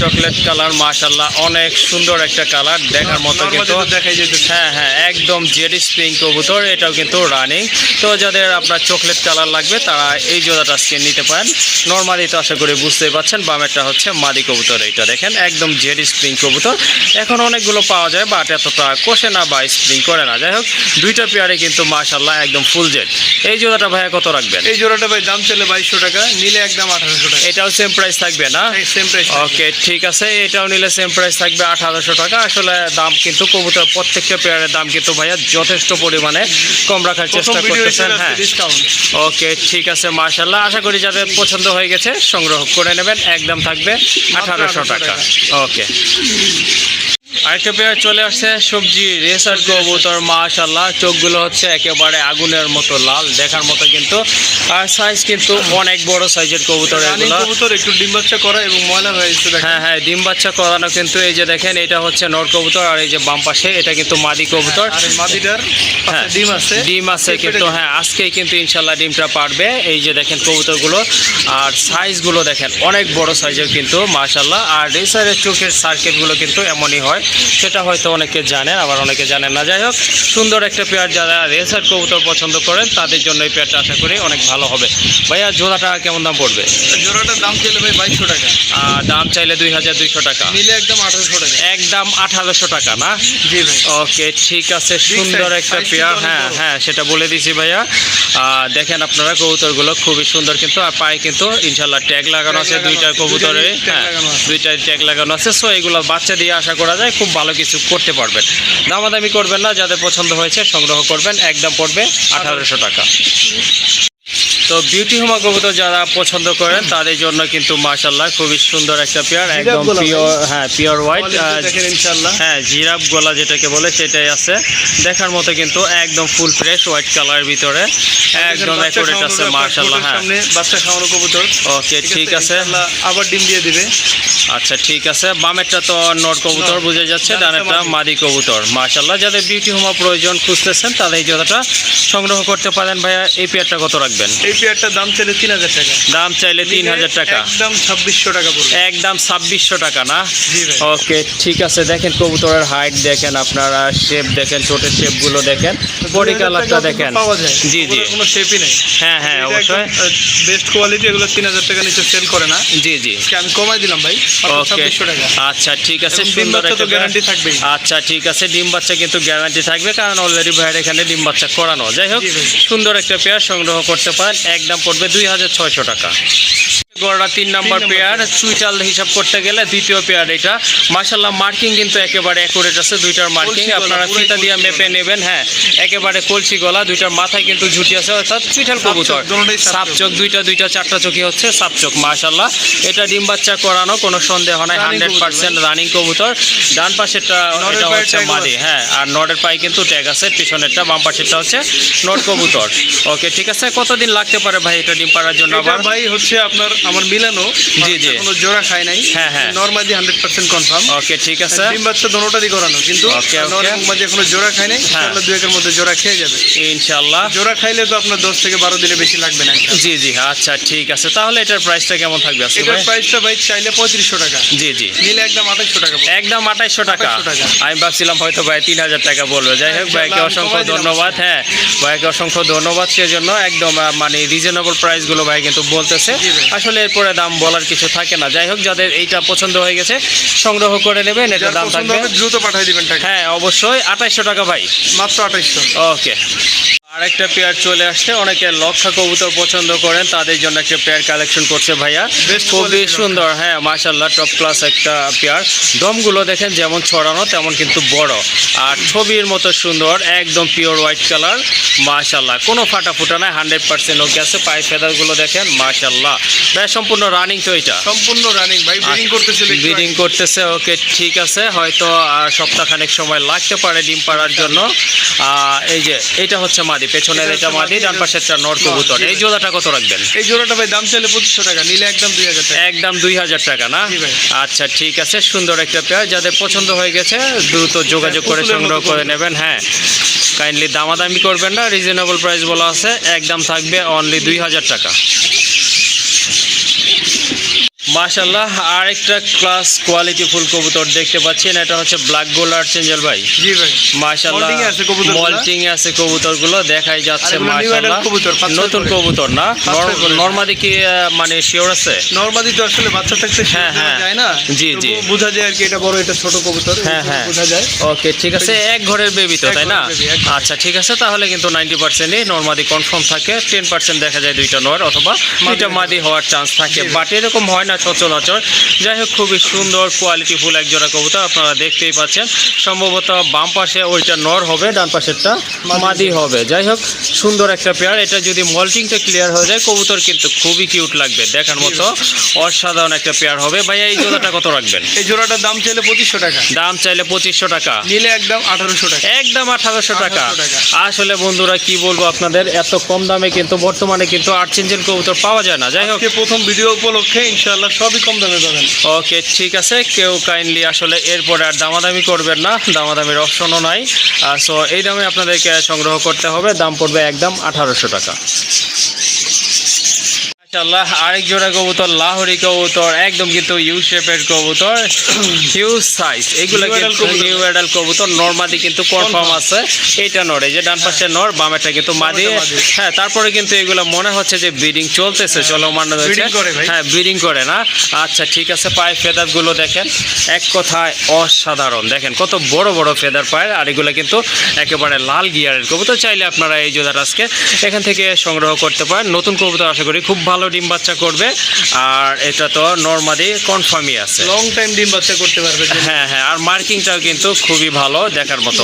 চকলেট কালার, মাশাআল্লাহ অনেক সুন্দর একটা কালার দেখার মতো কিন্তু। দেখাই যেতে। হ্যাঁ হ্যাঁ একদম জেড স্প্রিং কবুতর, এটাও কিন্তু রানিং। তো যাদের আপনার চকলেট কালার লাগবে তারা এই জোড়াটা আজকে নিতে পারেন। নরমালি তো আশা করি বুঝতেই পারছেন। বামেরটা হচ্ছে মাদি কবুতর, এইটা দেখেন একদম জেড স্প্রিং কবুতর। এখন অনেকগুলো পাওয়া যায় বাট এতটা কষে না বা স্প্রিং করে না। যাই হোক দুইটা পেয়ারে কিন্তু মাশাআল্লাহ একদম ফুল জেড। এই জোড়াটা ভাইয়া কত রাখবেন? এই জোড়াটা ভাই দাম চাইলে 2200 টাকা। নিলে একদম 1800 টাকা। এটাও সেম প্রাইস থাকবে না? Same price. ওকে ঠিক আছে, এটাও নিলে সেম প্রাইস থাকবে 1800 টাকা। আসলে দাম কিন্তু কবুতর প্রত্যেকটা পেয়ারের দাম কিন্তু ভাইয়া যথেষ্ট পরিমাণে কম রাখার চেষ্টা করতেছেন। হ্যাঁ ওকে ঠিক আছে, মাশাআল্লাহ আশা করি যাদের পছন্দ হয়ে গেছে সংগ্রহ করে নেবেন। একদম থাকবে 1800 টাকা। ওকে, আরেকটা পেয়ার চলে আসছে সবজি রেসার কবুতর, মাশাআল্লাহ চোখগুলো হচ্ছে একেবারে আগুনের মতো লাল দেখার মতো কিন্তু। আর সাইজ কিন্তু অনেক বড় সাইজের কবুতর এগুলো। কবুতর একটু ডিম বাচ্চা করা এবং ময়লা হয়ে গেছে। হ্যাঁ হ্যাঁ ডিম বাচ্চা করানো কিন্তু। এই যে দেখেন এটা হচ্ছে নর কবুতর, আর এই যে বাম পাশে এটা কিন্তু মাদি কবুতর। আর মাদিটার হ্যাঁ ডিম আছে, ডিম আছে কিন্তু। হ্যাঁ আজকেই কিন্তু ইনশাল্লাহ ডিমটা পারবে। এই যে দেখেন কবুতরগুলো, আর সাইজগুলো দেখেন অনেক বড় সাইজের কিন্তু মাশাআল্লাহ। আর রেসারের চোখের সার্কেলগুলো কিন্তু এমনই হয়। সেটা হয়তো অনেকে জানেন, আবার অনেকে জানেন না। যাই হোক, সুন্দর একটা পেয়ার, যারা রেসার কবুতর পছন্দ করেন তাদের জন্য এই পেয়ারটা আশা করি অনেক ভালো হবে। ভাইয়া জোড়াটা কেমন দাম পড়বে? জোড়াটার দাম চাইলে ভাই 2200 টাকা, দাম চাইলে 2200 টাকা, নিলে একদম 1800 টাকা। একদম 1800 টাকা না? জি ভাই। ওকে, ঠিক আছে, সুন্দর একটা size পেয়ার। কিন্তু অনেক হ্যাঁ বড়। হ্যাঁ, সেটা বলে দিছি ভাইয়া। দেখেন আপনারা কবুতরগুলো খুবই সুন্দর কিন্তু, আর পায়ে কিন্তু ইনশাল্লাহ ট্যাগ লাগানো আছে, Tag লাগানো দুইটা আছে, কবুতরে। দুইটারই tag হ্যাঁ, লাগানো আছে। দুইটাই ট্যাগ লাগানো আছে। সো এগুলো বাচ্চা দিয়ে আশা করা যায় খুব ভালো কিছু করতে পারবেন। দামাদামি করবেন না, যাদের পছন্দ হয়েছে সংগ্রহ করবেন, একদম পড়বে 1800 টাকা। তো বিউটি হোমা কবুতর যারা পছন্দ করেন তাদের জন্য কিন্তু মাশাআল্লাহ খুবই সুন্দর একটা পেয়ার, একদম গলা ভাই। পিওর, হ্যাঁ পিওর হোয়াইট। Quality দেখেন ইনশাআল্লাহ। হ্যাঁ, জিরাফ গলা যেটাকে বলে সেটাই আছে দেখার মতো, কিন্তু একদম ফুল ফ্রেশ হোয়াইট কালারের ভিতরে, একদম বাচ্চা অ্যাকুরেট আছে খাওয়ানোর মাশাআল্লাহ। ঠোঁটের হ্যাঁ, সামনে বাচ্চা খাওয়ানো কবুতর। ওকে, ঠিক আছে। ইনশাআল্লাহ আবার ডিম দিয়ে দিবে। আচ্ছা, ঠিক আছে। বামেরটা তো নর কবুতর নর। বোঝা যাচ্ছে, ডানেরটা ডানেরটা মাদি। মাদি কবুতর। মাশাআল্লাহ, যাদের বিউটি হোমা প্রয়োজন খুঁজতেছেন তাদের এই জোড়াটা সংগ্রহ করতে পারেন। ভাইয়া এই পেয়ারটা কত রাখবেন? এই পেয়ারটার দাম চাইলে 3000 টাকা, দাম চাইলে 3000 টাকা, একদম 2600 টাকা পড়বে। একদম 2600 টাকা না? জি ভাই। ওকে, ঠিক আছে। দেখেন কবুতরের হাইট দেখেন, আপনারা শেপ দেখেন, ছোটের শেপগুলো দেখেন, বডি 2000 কালারটা টাকাও দেখেন। কিন্তু পাওয়া যায়। জি জি, ওগুলোর কোনো শেপই নেই। হ্যাঁ হ্যাঁ, এটা অবশ্যই। একদম বেস্ট কোয়ালিটি, এগুলো 3000 টাকা নিচে সেল করে না। জি জি, আজকে আমি কমাই দিলাম ভাই, মাত্র ওকে, 2600 টাকা। আচ্ছা ঠিক আছে। এবং ডিম সুন্দর বাচ্চা তো একটা গ্যারান্টি থাকবেই। আচ্ছা ঠিক আছে, ডিম বাচ্চা কিন্তু গ্যারান্টি থাকবে, কারণ অলরেডি ভাইয়ের এখানে ডিম বাচ্চা করানো। যাই হোক, জি ভাই। সুন্দর একটা পেয়ার সংগ্রহ করতে পারেন, একদম পড়বে 2600 টাকা। গড়া 3 নাম্বার নম্বর পেয়ার, পেয়ার। চুইটাল হিসাব করতে গেলে দ্বিতীয় পেয়ার এটা। মাশাআল্লাহ, মার্কিং কিন্তু একেবারে অ্যাকুরেট আছে, দুইটার মার্কিং কলসি গলা, আপনারা পুরাই ফিতা দিয়ে কলসি মেপে গলা। নেবেন। হ্যাঁ, একেবারে কলসি গলা, দুইটার মাথায় কিন্তু ঝুটি আছে, অর্থাৎ চুইটাল সাপ কবুতর। চোখ, দোনোটাই সাপ সাপ চোখ। চোখ, দুইটা চারটা চোখই হচ্ছে সাপ চোখ। মাশাআল্লাহ, এটা ডিম বাচ্চা করানো, কোনো সন্দেহ নাই, Running 100% রানিং কবুতর। ডান পাশেরটা নরের এটা পায়ে হচ্ছে tag মাদি, আছে। হ্যাঁ, আর নরের পায়ে কিন্তু ট্যাগ আছে, পিছনেরটা বাম পাশেরটা হচ্ছে নর কবুতর। ওকে, ঠিক আছে। কতদিন লাগতে পারে ভাই এটা ডিম পাড়ার জন্য? এটা আবার ভাই হচ্ছে আপনার আমার মিলানো, জি, জি। কোনো জোড়া খায় নাই। হ্যাঁ, হ্যাঁ। নরমাদি 100% কনফার্ম। ওকে, ঠিক আছে। ডিম বাচ্চা দোনোটারই করানো, কিন্তু ওকে, ওকে। নর এবং মাদি এখনো জোড়া খায় নাই। হ্যাঁ। ইনশাআল্লাহ 2 একের মধ্যে জোড়া খেয়ে যাবে। ইনশাআল্লাহ। জোড়া খাইলে তো আপনার 10 থেকে 12 দিনে বেশি লাগবে না। জি জি, আচ্ছা ঠিক আছে। তাহলে এটার প্রাইসটা কেমন থাকবে আজকে এটার ভাই? প্রাইসটা ভাই চাইলে 3500 টাকা, জি জি, নিলে একদম 2800 টাকা পড়বে। একদম 2800 টাকা। 2800 টাকা। আমি ভাবছিলাম হয়তো ভাই 3000 টাকা বলবে। যাই হোক, ভাইকে ইনশাআল্লাহ আমি অসংখ্য কমাই দিলাম ধন্যবাদ। হ্যাঁ, ভাইকে অসংখ্য ধন্যবাদ সেজন্য। একদম মানে রিজনেবল প্রাইসগুলো ভাই কিন্তু বলতেছে। জি ভাই। আসলে এরপরে দাম বলার কিছু থাকে না। যাই হোক, যাদের এইটা পছন্দ হয়ে গেছে সংগ্রহ করে নেবেন, এটার যার দাম পছন্দ থাকবে, হবে দ্রুত পাঠিয়ে দিবেন টাকা, হ্যাঁ অবশ্যই 2800 টাকা ভাই। মাত্র 2800। ওকে, আরেকটা পেয়ার চলে আসছে। অনেকে লক্ষা কবুতর পছন্দ করেন তাদের জন্য একটা পেয়ার কালেকশন করছে ভাইয়া, Best খুবই quality সুন্দর। হ্যাঁ, মাশাআল্লাহ, টপ ক্লাস একটা পেয়ার। দমগুলো দেখেন যেমন ছড়ানো তেমন কিন্তু বড়, আর ছবির মতো সুন্দর, একদম পিওর হোয়াইট কালার। মাশাআল্লাহ, কোনো ফাটা ফুটা নাই, 100% ওকে আছে। পায়ে ফেদারগুলো দেখেন, মাশাআল্লাহ, ভাই সম্পূর্ণ রানিং তো এটা? সম্পূর্ণ রানিং ভাই, ব্রিডিং করতেছিল একটু ব্রিডিং আগে। করতেছে। ওকে, ঠিক আছে। হয়তো সপ্তাহখানেক সময় লাগতে পারে ডিম পাড়ার জন্য। এই যে এটা হচ্ছে মাদি, পেছনের এটা এটা হচ্ছে মাদি, মাদি, ডান এটা পাশেরটা নর নর, কবুতর। জি এই ভাই। জোড়াটা কত রাখবেন? এই জোড়াটা ভাই দাম চাইলে 2500 টাকা, নিলে একদম 2000 টাকা। একদম 2000 টাকা না? জি ভাই। আচ্ছা ঠিক আছে, সুন্দর একটা পেয়ার। যাদের পছন্দ হয়ে গেছে দ্রুত যোগাযোগ করে পুতুলের সংগ্রহ মতো করে কবুতর। নেবেন। হ্যাঁ, কাইন্ডলি দামাদামি করবেন না, রিজনেবল প্রাইস বলা আছে, একদম থাকবে অনলি 2000 টাকা। মাশাআল্লাহ, আরেকটা ক্লাস কোয়ালিটি ফুল কবুতর দেখতে পাচ্ছেন। এটা হচ্ছে ব্ল্যাক গোল্ড আর্চেঞ্জেল ভাই। জি ভাই। মাশাআল্লাহ, Molting এ আছে কবুতরগুলো। মল্টিং এ আছে কবুতরগুলো, দেখাই যাচ্ছে। আর এগুলো new মাশাআল্লাহ, adult কবুতর, পাঁচ ছয় নতুন করে। কবুতর না? পাঁচ ছয় করে। নরমাদি কি মানে শিওর আছে? নরমাদি তো আসলে বাচ্চা থাকতে হ্যাঁ, শেষ হ্যাঁ। যায় না। জি, জি। তবুও বোঝা যায় আর কি এটা বড়, এটা ছোট কবুতর, হ্যাঁ, এরকম হ্যাঁ। বোঝা যায়। ওকে, ঠিক আছে। এক ঘরের বেবি তো, এক তাই না? ঘরের baby, এক ঘরের। আচ্ছা ঠিক আছে, তাহলে কিন্তু 90%ই নরমাদি কনফার্ম থাকে, 10% দেখা যায় দুইটা নর অথবা দুইটা মাদি হওয়ার চান্স থাকে, জি। বাট এরকম হয় না সচরাচর। যাই হোক, খুবই সুন্দর কোয়ালিটি ফুল এক জোড়া কবুতর, আপনারা দেখতেই পাচ্ছেন। সম্ভবত বাম পাশে ওইটা নর হবে, ডান পাশেরটা মাদি হবে। যাই হোক, সুন্দর একটা পেয়ার। এটা যদি মল্টিংটা ক্লিয়ার হয়ে যায়, কবুতর কিন্তু খুবই কিউট লাগবে, দেখার মতো অসাধারণ একটা পেয়ার হবে। ভাইয়া এই জোড়াটা কত রাখবেন? এই জোড়াটার দাম চাইলে 2500 টাকা, দাম চাইলে 2500 টাকা, নিলে একদম 1800 টাকা। একদম 1800 টাকা। 1800 টাকা। আসলে বন্ধুরা কি বলবো আপনাদের, এত কম দামে কিন্তু বর্তমানে কিন্তু আর্চেঞ্জেল কবুতর পাওয়া যায় না। যাই হোক, আজকে প্রথম ভিডিও উপলক্ষে ইনশাআল্লাহ সবই কম দামে পাবেন। ওকে, ঠিক আছে। কেউ কাইন্ডলি আসলে এরপরে আর দামাদামি করবেন না, দামাদামির অপশনও নাই। সো এই দামে আপনাদেরকে সংগ্রহ করতে হবে, দাম পড়বে একদম 1800 টাকা। মাশাআল্লাহ আরেক জোড়া কবুতর লাহোরি কবুতর একদম কিন্তু ইউ শেপের কবুতর হিউজ সাইজ এগুলো কিন্তু নিউ অ্যাডাল্ট কবুতর নরমাদি কিন্তু কনফার্ম আছে এটা নর এই যে ডান পাশে নর বামেরটা কিন্তু মাদি হ্যাঁ তারপরে কিন্তু এগুলো মনে হচ্ছে যে ব্রিডিং চলতেছে চলো মান্য হচ্ছে হ্যাঁ ব্রিডিং করে না আচ্ছা ঠিক আছে পায়ের ফেদার গুলো দেখেন এক কথায় অসাধারণ দেখেন কত বড় বড় ফেদার পায়ের আর এগুলো কিন্তু একেবারে লাল গিয়ারের কবুতর চাইলে আপনারা এই জোড়াটা আজকে এখান থেকে সংগ্রহ করতে পারেন নতুন কবুতর আশা করি খুব ভালো ডিম বাচ্চা করবে আর এটা তো নরমাদি কনফার্মই আছে লং টাইম ডিম বাচ্চা করতে পারবে হ্যাঁ হ্যাঁ আর মার্কিংটাও কিন্তু খুবই ভালো দেখার মতো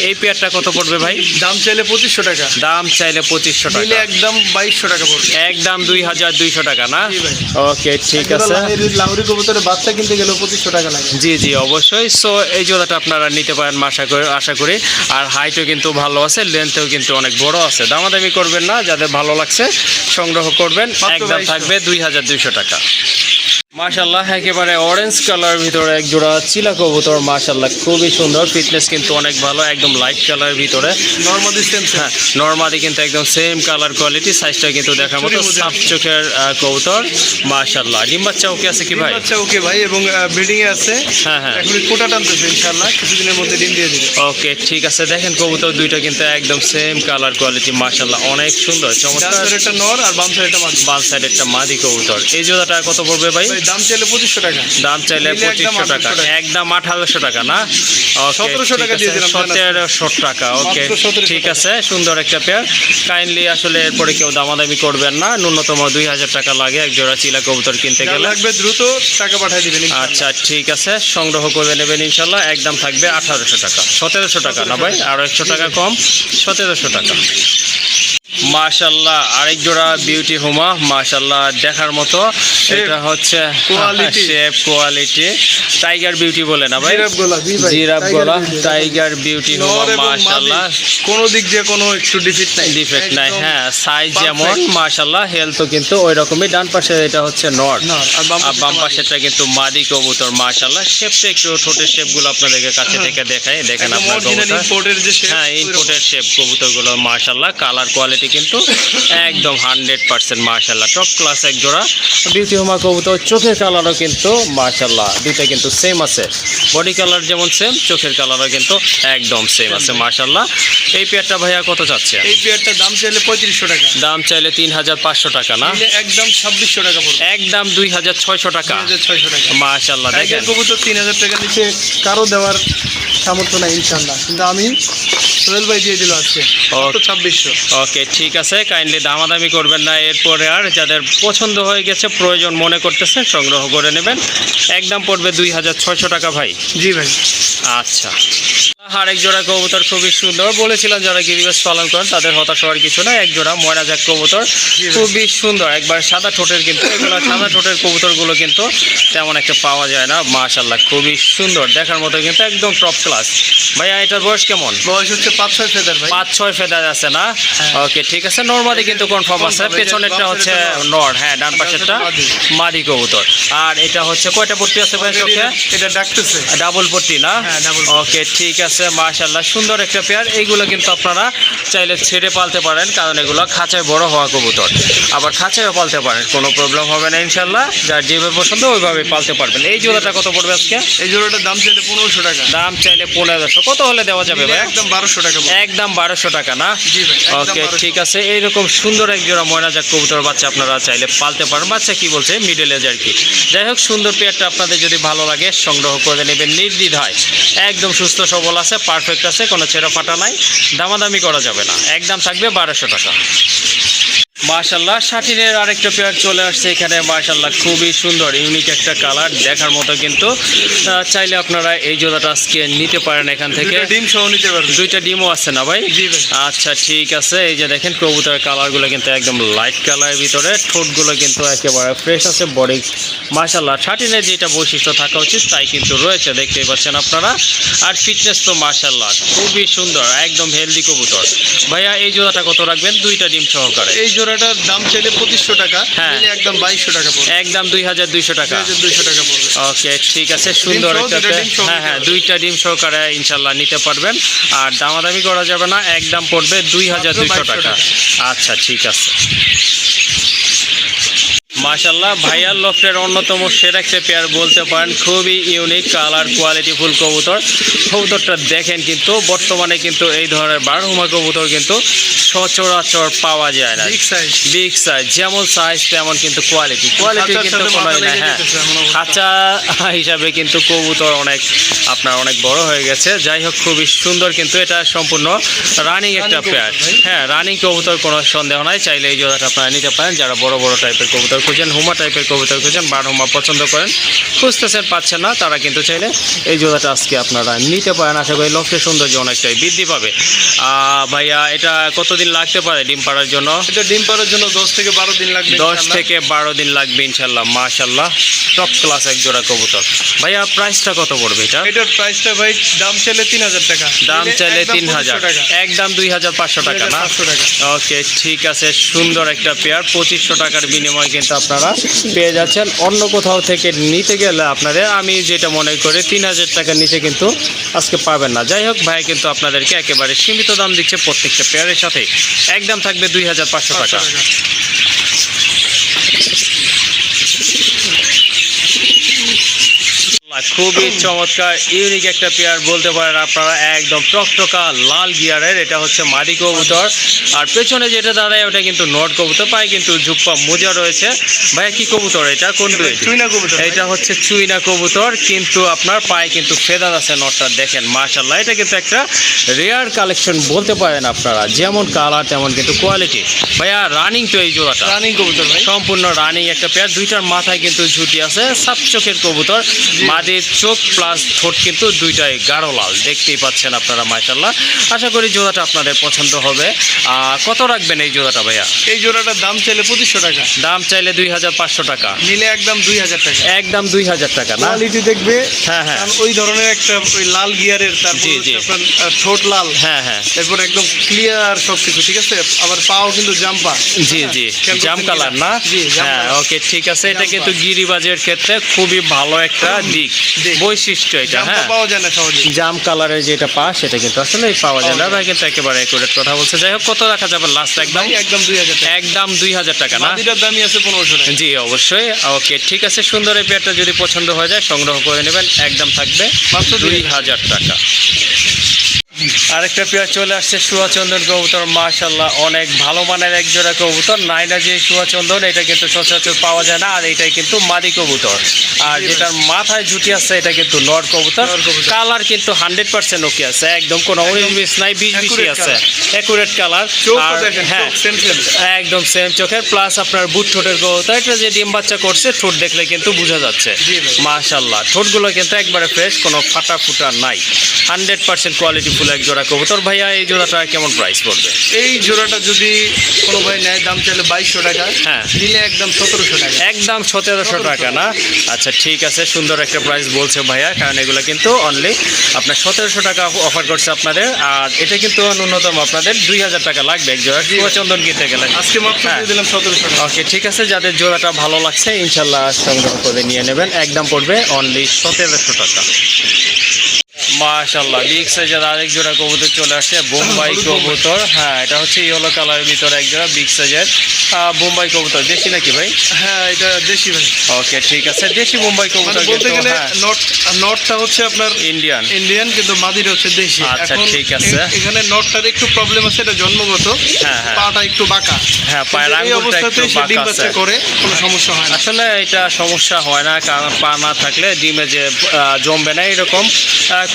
এই পেয়ারটা কত পড়বে ভাই দাম চাইলে 2500 টাকা দাম চাইলে 2500 নিলে টাকা একদম 2200 টাকা পড়বে একদম 2200 টাকা না জি ভাই। ওকে ঠিক আছে লাহোরি কবুতরের বাচ্চা কিনতে গেলে 2500 টাকা লাগে জি জি অবশ্যই সো এই জোড়াটা আপনারা নিতে পারেন আশা করি আর হাইটও কিন্তু ভালো আছে লেন্থও কিন্তু অনেক বড় আছে দামাদামি করবেন না যাদের ভালো লাগছে সংগ্রহ করবেন মাত্র একদম 2200 থাকবে 2200 টাকা মাশাআল্লাহ একেবারে অরেঞ্জ কালার ভিতরে এক জোড়া চিলা কবুতর মাশাআল্লাহ খুবই সুন্দর ফিটনেস কিন্তু অনেক ভালো একদম লাইট কালার ভিতরে নরমালি সেম হ্যাঁ নরমালি কিন্তু একদম সেম কালার কোয়ালিটি সাইজটা কিন্তু দেখার মতো সাপ চোখের কবুতর মাশাআল্লাহ ডিম বাচ্চা ওকে আছে কি ভাই বাচ্চা ওকে ভাই এবং ব্রিডিং এ আছে হ্যাঁ হ্যাঁ এখন কোটা টানতেছে ইনশাআল্লাহ কিছুদিনের মধ্যে ডিম দিয়ে দিবে ওকে ঠিক আছে দেখেন কবুতর দুইটা কিন্তু একদম সেম কালার কোয়ালিটি মাশাআল্লাহ অনেক সুন্দর চমৎকার ডান একটা নর আর বাম সাইডে একটা মাদি বাম সাইড একটা মাদি কবুতর এই জোড়াটা কত পড়বে ভাই ভাই দাম চাইলে 2500 টাকা দাম চাইলে নিলে একদম 2500 টাকা 1800 টাকা। একদম 1800 টাকা না ওকে 1700 টাকা দিয়ে দিলাম, 1700 টাকা ওকে মাত্র 1700 ঠিক আছে সুন্দর একটা পেয়ার কাইন্ডলি আসলে এরপরে কেউ দামাদামি করবেন না ন্যূনতম 2000 টাকা লাগে এক জোড়া চিলা কবুতর কিনতে যা গেলে লাগবে দ্রুত টাকা পাঠিয়ে দিবেন ইনশাআল্লাহ। আচ্ছা ঠিক আছে সংগ্রহ করে নেবেন ইনশাল্লাহ একদম থাকবে 1800 টাকা 1700 টাকা না ভাই আরো 100 টাকা কম 1700 টাকা মাশাআল্লাহ আরেক জোড়া বিউটি হুমা মাশাআল্লাহ দেখার মতো এটা হচ্ছে Quality। Shape quality tiger beauty বলে না ভাই জিরাফ গলা জি ভাই জিরাফ Tiger গলা beauty। টাইগার বিউটি নর হুমা এবং মাশাআল্লাহ মাদি কোনো দিক দিয়ে কোনো একটু ডিফিট নাই ডিফেক্ট নাই একদম হ্যাঁ সাইজ perfect। যেমন মাশাআল্লাহ হেলথও কিন্তু ওই রকমই ডান পাশে এটা হচ্ছে নর নর, আর বাম পাশে পাশেরটা কিন্তু মাদি কবুতর মাশাআল্লাহ শেপটা একটু ঠোঁটের শেপগুলো আপনাদেরকে কাছে থেকে দেখাই দেখেন একদম আপনার অরিজিনাল কবুতর ইম্পোর্টের যে শেপ হ্যাঁ ইনপুটের শেপ কবুতরগুলো মাশাআল্লাহ কালার কোয়ালিটি কিন্তু একদম 100% মাশাআল্লাহ টপ ক্লাস এক জোড়া বিউটি হোমা কবুতর চোখের কালারও কিন্তু মাশাআল্লাহ দুইটা কিন্তু সেম আছে বডি কালার যেমন সেম চোখের কালারও কিন্তু একদম সেম আছে মাশাআল্লাহ এই পেয়ারটা ভাইয়া কত চাচ্ছে এই পেয়ারটার দাম চাইলে 3500 টাকা দাম চাইলে 3500 টাকা না নিলে একদম 2600 টাকা পড়বে একদম 2600 টাকা 2600 টাকা মাশাআল্লাহ দেখেন টাইগার কবুতর 3000 টাকা নিচে কারো দেওয়ার সামর্থ্য নাই ইনশাআল্লাহ কিন্তু আমি সোহেল ভাই দিয়ে দিল আজকে মাত্র 2600 ওকে ঠিক আছে কাইন্ডলি দামাদামি করবেন না এরপরে আর যাদের পছন্দ হয়ে গেছে প্রয়োজন মনে করতেছেন সংগ্রহ করে নেবেন একদম পড়বে 2600 টাকা ভাই জি ভাই আচ্ছা আরেক জোড়া কবুতর খুবই সুন্দর বলেছিলাম যারা গিরিবাস পালন করেন তাদের হতাশ হওয়ার কিছু না এক জোড়া ময়নাজাক কবুতর খুবই সুন্দর একবার সাদা ঠোঁটের কিন্তু এগুলো সাদা ঠোঁটের কবুতরগুলো কিন্তু তেমন একটা পাওয়া যায় না মাশাআল্লাহ খুবই সুন্দর দেখার মতো কিন্তু একদম টপ ক্লাস ভাইয়া এটার বয়স কেমন বয়স হচ্ছে 5-6 ফেদার ভাই 5-6 ফেদার আছে না হ্যাঁ। ওকে ঠিক আছে নরমালি কিন্তু কনফার্ম আছে Confirm, পেছনেরটা বাম হচ্ছে সাইডেরটা নর হ্যাঁ ডান পাশেরটা মাদি। মাদি কবুতর আর এটা হচ্ছে কয়টা পট্টি আছে ভাই চোখে এটা ডাকতেছে ডাবল পট্টি না হ্যাঁ, double পট্টি। ওকে ঠিক আছে মাশাআল্লাহ সুন্দর একটা পেয়ার এইগুলো কিন্তু আপনারা চাইলে ছেড়ে পালতে পারেন কারণ এগুলো খাঁচায় বড় হওয়া কবুতর আবার খাঁচায়ও পালতে পারেন কোনো প্রবলেম হবে না ইনশাল্লাহ যার যেভাবে পছন্দ ওইভাবে পালতে পারবেন এই জোড়াটা কত পড়বে আজকে এই জোড়াটার দাম চাইলে 1500 টাকা দাম চাইলে 1500 কত হলে দেওয়া যাবে নিলে ভাই একদম 1200 টাকা পড়বে। একদম 1200 টাকা না জি ভাই একদম ওকে 1200 ঠিক আছে এইরকম সুন্দর এক জোড়া ময়নাজাক কবুতর বাচ্চা আপনারা চাইলে পালতে পারেন বাচ্চা কি বলছে মিডল এজ আর কি যাই হোক সুন্দর পেয়ারটা আপনাদের যদি ভালো লাগে সংগ্রহ করে নেবেন নির্দ্বিধায় একদম সুস্থ সবল আছে পারফেক্ট আছে কোনো ছেঁড়া ফাটা নাই দামাদামি করা যাবে না একদম থাকবে 1200 টাকা মাশাআল্লাহ শাটিনের আরেকটা পেয়ার চলে আসছে এখানে মাশাআল্লাহ খুবই সুন্দর ইউনিক একটা কালার দেখার মতো কিন্তু চাইলে আপনারা এই জোড়াটা আজকে নিতে পারেন এখান থেকে দুটো ডিম সহ নিতে পারবেন দুইটা ডিমও আছে না ভাই জি ভাই আচ্ছা ঠিক আছে এই যে দেখেন কবুতরের কালারগুলো কিন্তু একদম লাইট কালারের ভিতরে ঠোঁটগুলো কিন্তু একেবারে ফ্রেশ আছে বডি মাশাআল্লাহ শাটিনের যেটা বৈশিষ্ট্য থাকা উচিত তাই কিন্তু রয়েছে দেখতেই পাচ্ছেন আপনারা আর ফিটনেস তো মাশাআল্লাহ খুবই সুন্দর একদম হেলদি কবুতর ভাইয়া এই জোড়াটা কত রাখবেন দুইটা ডিম সহকারে এই জোড়াটার দাম চাইলে 2500 টাকা হ্যাঁ। নিলে একদম 2200 টাকা পড়বে একদম 2200 টাকা 2200 টাকা পড়বে ওকে ঠিক আছে সুন্দর সহ একটা দুইটা ডিম সহ হ্যাঁ হ্যাঁ নিতে দুইটা ডিম সহকারে ইনশাল্লাহ নিতে পারবেন আর দামাদামি করা যাবে না একদম পড়বে 2200 টাকা আচ্ছা ঠিক আছে মাশাল্লাহ ভাইয়ার লফটের অন্যতম সেরা একটা পেয়ার বলতে পারেন, খুবই ইউনিক কালার কোয়ালিটিফুল কবুতর। কবুতরটা দেখেন কিন্তু বর্তমানে কিন্তু এই ধরনের বারহুমা কবুতর কিন্তু সচরাচর পাওয়া যায় না। বিগ সাইজ, যেমন সাইজ তেমন কিন্তু কোয়ালিটি কিন্তু কোনো না। হ্যাঁ, খাঁচা হিসাবে কিন্তু কবুতর অনেক বড় হয়ে গেছে। যাই হোক, খুবই সুন্দর কিন্তু এটা সম্পূর্ণ রানিং একটা পেয়ার। হ্যাঁ, রানিং কবুতর, কোনো সন্দেহ নাই। চাইলে এই জোড়াটা আপনারা নিতে পারেন। যারা বড় বড় টাইপের কবুতর খুঁজেন, হুমা টাইপের কবুতর খুঁজেন, বারহুমা পছন্দ করেন, খুঁজতেছেন পাচ্ছেন না, তারা কিন্তু চাইলে এই জোড়াটা আজকে আপনারা নিতে পারেন। আশা করি লফটের সৌন্দর্য অনেকটাই বৃদ্ধি পাবে। ভাইয়া, এটা কতদিন লাগতে পারে ডিম পাড়ার জন্য? এটা ডিম পাড়ার জন্য 10 থেকে 12 দিন লাগবে। 10 থেকে 12 দিন লাগবে ইনশাল্লাহ। মাশাল্লাহ, টপ ক্লাস এক জোড়া কবুতর। ভাইয়া, প্রাইসটা কত পড়বে এটা? এটার প্রাইসটা ভাই দাম চাইলে 3000 টাকা। দাম চাইলে 3000, একদম 2500 টাকা না? ওকে, ঠিক আছে। সুন্দর একটা পেয়ার 2500 টাকার বিনিময়ে কিন্তু আপনারা পেয়ে যাচ্ছেন। অন্য কোথাও থেকে নিতে গেলে আপনাদের, আমি যেটা মনে করি, 3000 টাকার নিচে কিন্তু আজকে পাবেন না। যাই হোক, ভাই কিন্তু আপনাদেরকে একেবারে সীমিত দাম দিচ্ছে প্রত্যেকটা পেয়ারের সাথে। একদম থাকবে 2500 টাকা। খুবই চমৎকার ইউনিক একটা পেয়ার বলতে পারেন আপনারা, একদম টকটকা লাল গিয়ারের। এটা হচ্ছে মাদি কবুতর, আর পেছনে যেটা দাঁড়ায় ওটা কিন্তু নট কবুতর। পায়ে কিন্তু জুপ্পা মোজা রয়েছে। ভাইয়া, কি কবুতর এটা? কোন ব্রিড? চুইনা কবুতর। এটা হচ্ছে চুইনা কবুতর, কিন্তু আপনার পায়ে কিন্তু ফেদার আছে। নটটা দেখেন, মাশাল্লাহ। এটা কিন্তু একটা রেয়ার কালেকশন বলতে পারেন আপনারা, যেমন কালার তেমন কিন্তু কোয়ালিটি। ভাইয়া, রানিং তো এই জোড়াটা? রানিং কবুতর ভাই, সম্পূর্ণ রানিং একটা পেয়ার। দুইটার মাথায় কিন্তু ঝুটি আছে, সাপ চোখের কবুতর। মাদির চোখ প্লাস ঠোঁট কিন্তু দুইটাই গাঢ় লাল, দেখতেই পাচ্ছেন আপনারা। মাশাল্লাহ, আশা করি জোড়াটা আপনাদের পছন্দ হবে। কত রাখবেন এই জোড়াটা ভাইয়া? এই জোড়াটার দাম চাইলে 2500 টাকা। দাম চাইলে 2500 টাকা, নিলে একদম 2000 টাকা। একদম 2000 টাকা না? কোয়ালিটি দেখবে। হ্যাঁ হ্যাঁ, ওই ধরনের একটা ওই লাল গিয়ারের, তারপর আপনার ঠোঁট লাল। হ্যাঁ হ্যাঁ, এরপর একদম ক্লিয়ার সবকিছু, ঠিক আছে। আবার পাও কিন্তু জাম্পা। জি জি, জাম কালার না? হ্যাঁ, ওকে, ঠিক আছে। এটা কিন্তু গিরিবাজের ক্ষেত্রে খুবই ভালো একটা দিক, বৈশিষ্ট্য এটা। হ্যাঁ, পাওয়া যায় না সহজে। জাম কালারের যেটা পা, সেটা কিন্তু আসলে পাওয়া যায় না। ভাই কিন্তু একেবারে একুরেট কথা বলছে। যাই হোক, কত রাখা যাবে লাস্ট? একদম 2000 টাকা। একদম 2000 টাকা না? এটার দামই আছে 1500 টাকা। জি, অবশ্যই। ওকে, ঠিক আছে। সুন্দর এই পেয়ারটা যদি পছন্দ হয়ে যায় সংগ্রহ করে নেবেন। একদম থাকবে মাত্র 2000 টাকা। আরেকটা পেয়ার চলে আসছে, সুয়াচন্দন কবুতর। মাশাল্লাহ, অনেক ভালো মানের এক জোড়া কবুতর। নাইনা যে সুয়াচন্দন, এটা কিন্তু সচরাচর পাওয়া যায় না। আর এটাই কিন্তু মাদি কবুতর। আর যেটার মাথায় ঝুটি আছে, এটা কিন্তু নর কবুতর। কালার কিন্তু 100% ওকে আছে, একদম কোনো 19-20 নাই, 20-20 আছে, একুরেট কালার। আর হ্যাঁ, একদম সেম চোখের, প্লাস আপনার বুট ঠোঁটের কবুতর। এটা যে ডিম বাচ্চা করছে, ঠোঁট দেখলে কিন্তু বোঝা যাচ্ছে। মাশাল্লাহ, ঠোঁটগুলো কিন্তু একবারে ফ্রেশ, কোনো ফাটা ফুটা নাই। 100% কোয়ালিটি ফুল এক জোড়া কবুতর। ভাইয়া, এই জোড়াটা কেমন প্রাইস পড়বে? এই জোড়াটা যদি কোনো ভাই নেয়, দাম চাইলে 2200 টাকা। হ্যাঁ, নিলে একদম 1700 টাকা। একদম 1700 টাকা না? আচ্ছা, ঠিক আছে। সুন্দর একটা প্রাইস বলছে ভাইয়া, কারণ এগুলো কিন্তু অনলি আপনার 1700 টাকা অফার করছে আপনাদের। আর এটা কিন্তু ন্যূনতম আপনাদের 2000 টাকা লাগবে এক জোড়া সুয়াচন্দন কিনতে গেলে। আজকে মাত্র দিলাম 1700 টাকা। ওকে, ঠিক আছে। যাদের জোড়াটা ভালো লাগছে ইনশাল্লাহ সংগ্রহ করে নিয়ে নেবেন। একদম পড়বে অনলি 1700 টাকা। মাশাল্লাহ, বিগ সাইজের আরেক জোড়া কবুতর চলে আসছে, বোম্বাই কবুতর। হ্যাঁ, এটা হচ্ছে ইয়েলো কালারের ভিতরে এক জোড়া বিগ সাইজের বোম্বাই কবুতর। দেশি নাকি ভাই? হ্যাঁ, এটা দেশি ভাই। ওকে, ঠিক আছে। দেশি বোম্বাই কবুতর বলতে গেলে নটটা হচ্ছে আপনার ইন্ডিয়ান, কিন্তু মাদিটা হচ্ছে দেশি। আচ্ছা, ঠিক আছে। এখানে নটটার একটু প্রবলেম আছে, এটা জন্মগত। হ্যাঁ, পাটা একটু বাঁকা। হ্যাঁ, পায়ের আঙুলটা একটু বাঁকা আছে। করে কোনো সমস্যা হয় না। আসলে এটা সমস্যা হয় না, কারণ পা না থাকলে ডিমে যে জমবে না এরকম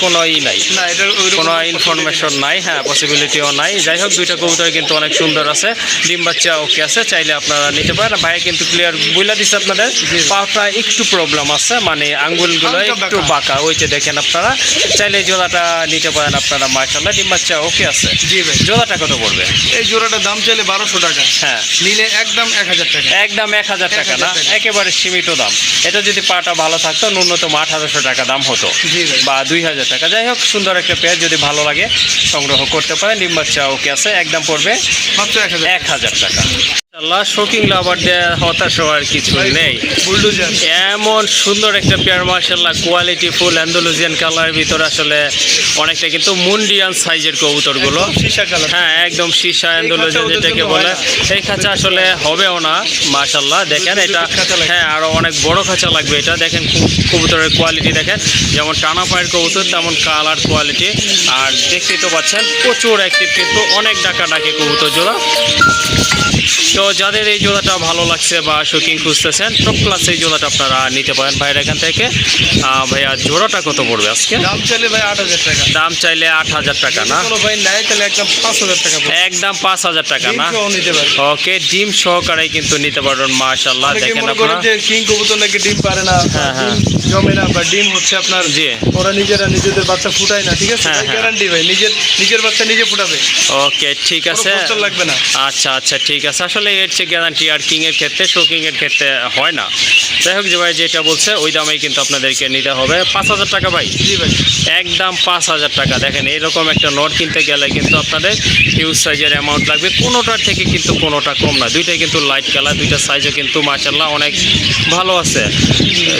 কোনো নাই, না, এটা কোনো ইনফরমেশন নাই। হ্যাঁ, পসিবিলিটিও নাই। যাই হোক, দুইটা কবুতর কিন্তু অনেক সুন্দর আছে, ডিম বাচ্চা ওকে আছে, চাইলে আপনারা নিতে পারেন। ভাই কিন্তু ক্লিয়ার বইলা দিচ্ছে আপনাদের, পাটা একটু প্রবলেম আছে, মানে আঙ্গুলগুলো একটু বাঁকা, ওইটা দেখেন আপনারা। চাইলে জোড়াটা নিতে পারেন আপনারা। মাশাআল্লাহ, ডিম বাচ্চা ওকে আছে। জি ভাই। জোড়াটা কত পড়বে? এই জোড়াটার দাম চাইলে 1200 টাকা। হ্যাঁ, নিলে একদম 1000 টাকা। একদম 1000 টাকা না? একেবারে সীমিত দাম। এটা যদি পাটা ভালো থাকতো ন্যূনতম 1800 টাকা দাম হতো, বা 2000 টাকা। যাই হোক, সুন্দর একটা পেয়ার, যদি ভালো লাগে সংগ্রহ করতে পারেন। ডিম বাচ্চা ওকে আছে, একদম পড়বে মাত্র 1000 টাকা। আল্লাহ শোকিং লাভার দেয়া হতাশ হওয়ার কিছু নেই। বুলডোজার এমন সুন্দর একটা পেয়ার মাশাআল্লাহ, কোয়ালিটি ফুল অ্যান্ডালুজিয়ান কালারের ভিতরে আসলে অনেকটা কিন্তু মুন্ডিয়ান সাইজের কবুতরগুলো। সীসা কালার। হ্যাঁ একদম সীসা অ্যান্ডালুজিয়ান যেটাকে বলে। এই খাঁচা আসলে হবেও না মাশাআল্লাহ, দেখেন এটা। হ্যাঁ আরো অনেক বড় খাঁচা লাগবে এটা। দেখেন কবুতরের কোয়ালিটি দেখেন, যেমন টানা পায়ের কবুতর তেমন কালার কোয়ালিটি। আর দেখতেই তো পাচ্ছেন প্রচুর অ্যাক্টিভ, কিন্তু অনেক ডাকাডাকি কবুতর জোড়া। তো যাদের এই জোড়াটা ভালো লাগছে বা শৌখিন খুঁজতেছেন, টপ ক্লাস এই জোড়াটা আপনারা নিতে পারেন ভাইয়ের এখান থেকে। ভাইয়া জোড়াটা কত পড়বে আজকে? দাম চাইলে ভাই 8,000 টাকা। দাম চাইলে 8,000 টাকা না? কোনো ভাই নাই তাহলে একদম 5,000 টাকা পড়বে। একদম 5,000 টাকা না? ডিম সহ নিতে পারবে। ওকে, ডিম সহকারে কিন্তু নিতে পারবেন মাশাআল্লাহ। অনেকে দেখেন মনে করেন আপনারা, যে কিং কবুতর নাকি ডিম পারে না, হ্যাঁ, হ্যাঁ। ডিম জমে না, বা ডিম হচ্ছে আপনার জি। ওরা নিজেদের বাচ্চা ফুটায় না, ঠিক আছে? হ্যাঁ, ভাই হ্যাঁ। গ্যারান্টি ভাই, নিজের বাচ্চা নিজে ফুটাবে, ওকে ঠিক কোনো আছে। খরচ লাগবে না। আচ্ছা আচ্ছা ঠিক আছে। আসলে এর চেয়ে গ্যারান্টি আর কিংয়ের ক্ষেত্রে, শোকিংয়ের ক্ষেত্রে হয় না। যাই হোক, যে ভাই যেটা বলছে ওই দামেই কিন্তু আপনাদেরকে নিতে হবে। 5,000 টাকা ভাই? জি ভাই। একদম 5,000 টাকা। দেখেন এইরকম একটা নট কিনতে গেলে কিন্তু আপনাদের হিউজ সাইজের অ্যামাউন্ট লাগবে। কোনোটার থেকে কিন্তু কোনোটা কম না। দুইটাই কিন্তু লাইট কালার, দুইটা সাইজও কিন্তু মাশাআল্লাহ অনেক ভালো আছে।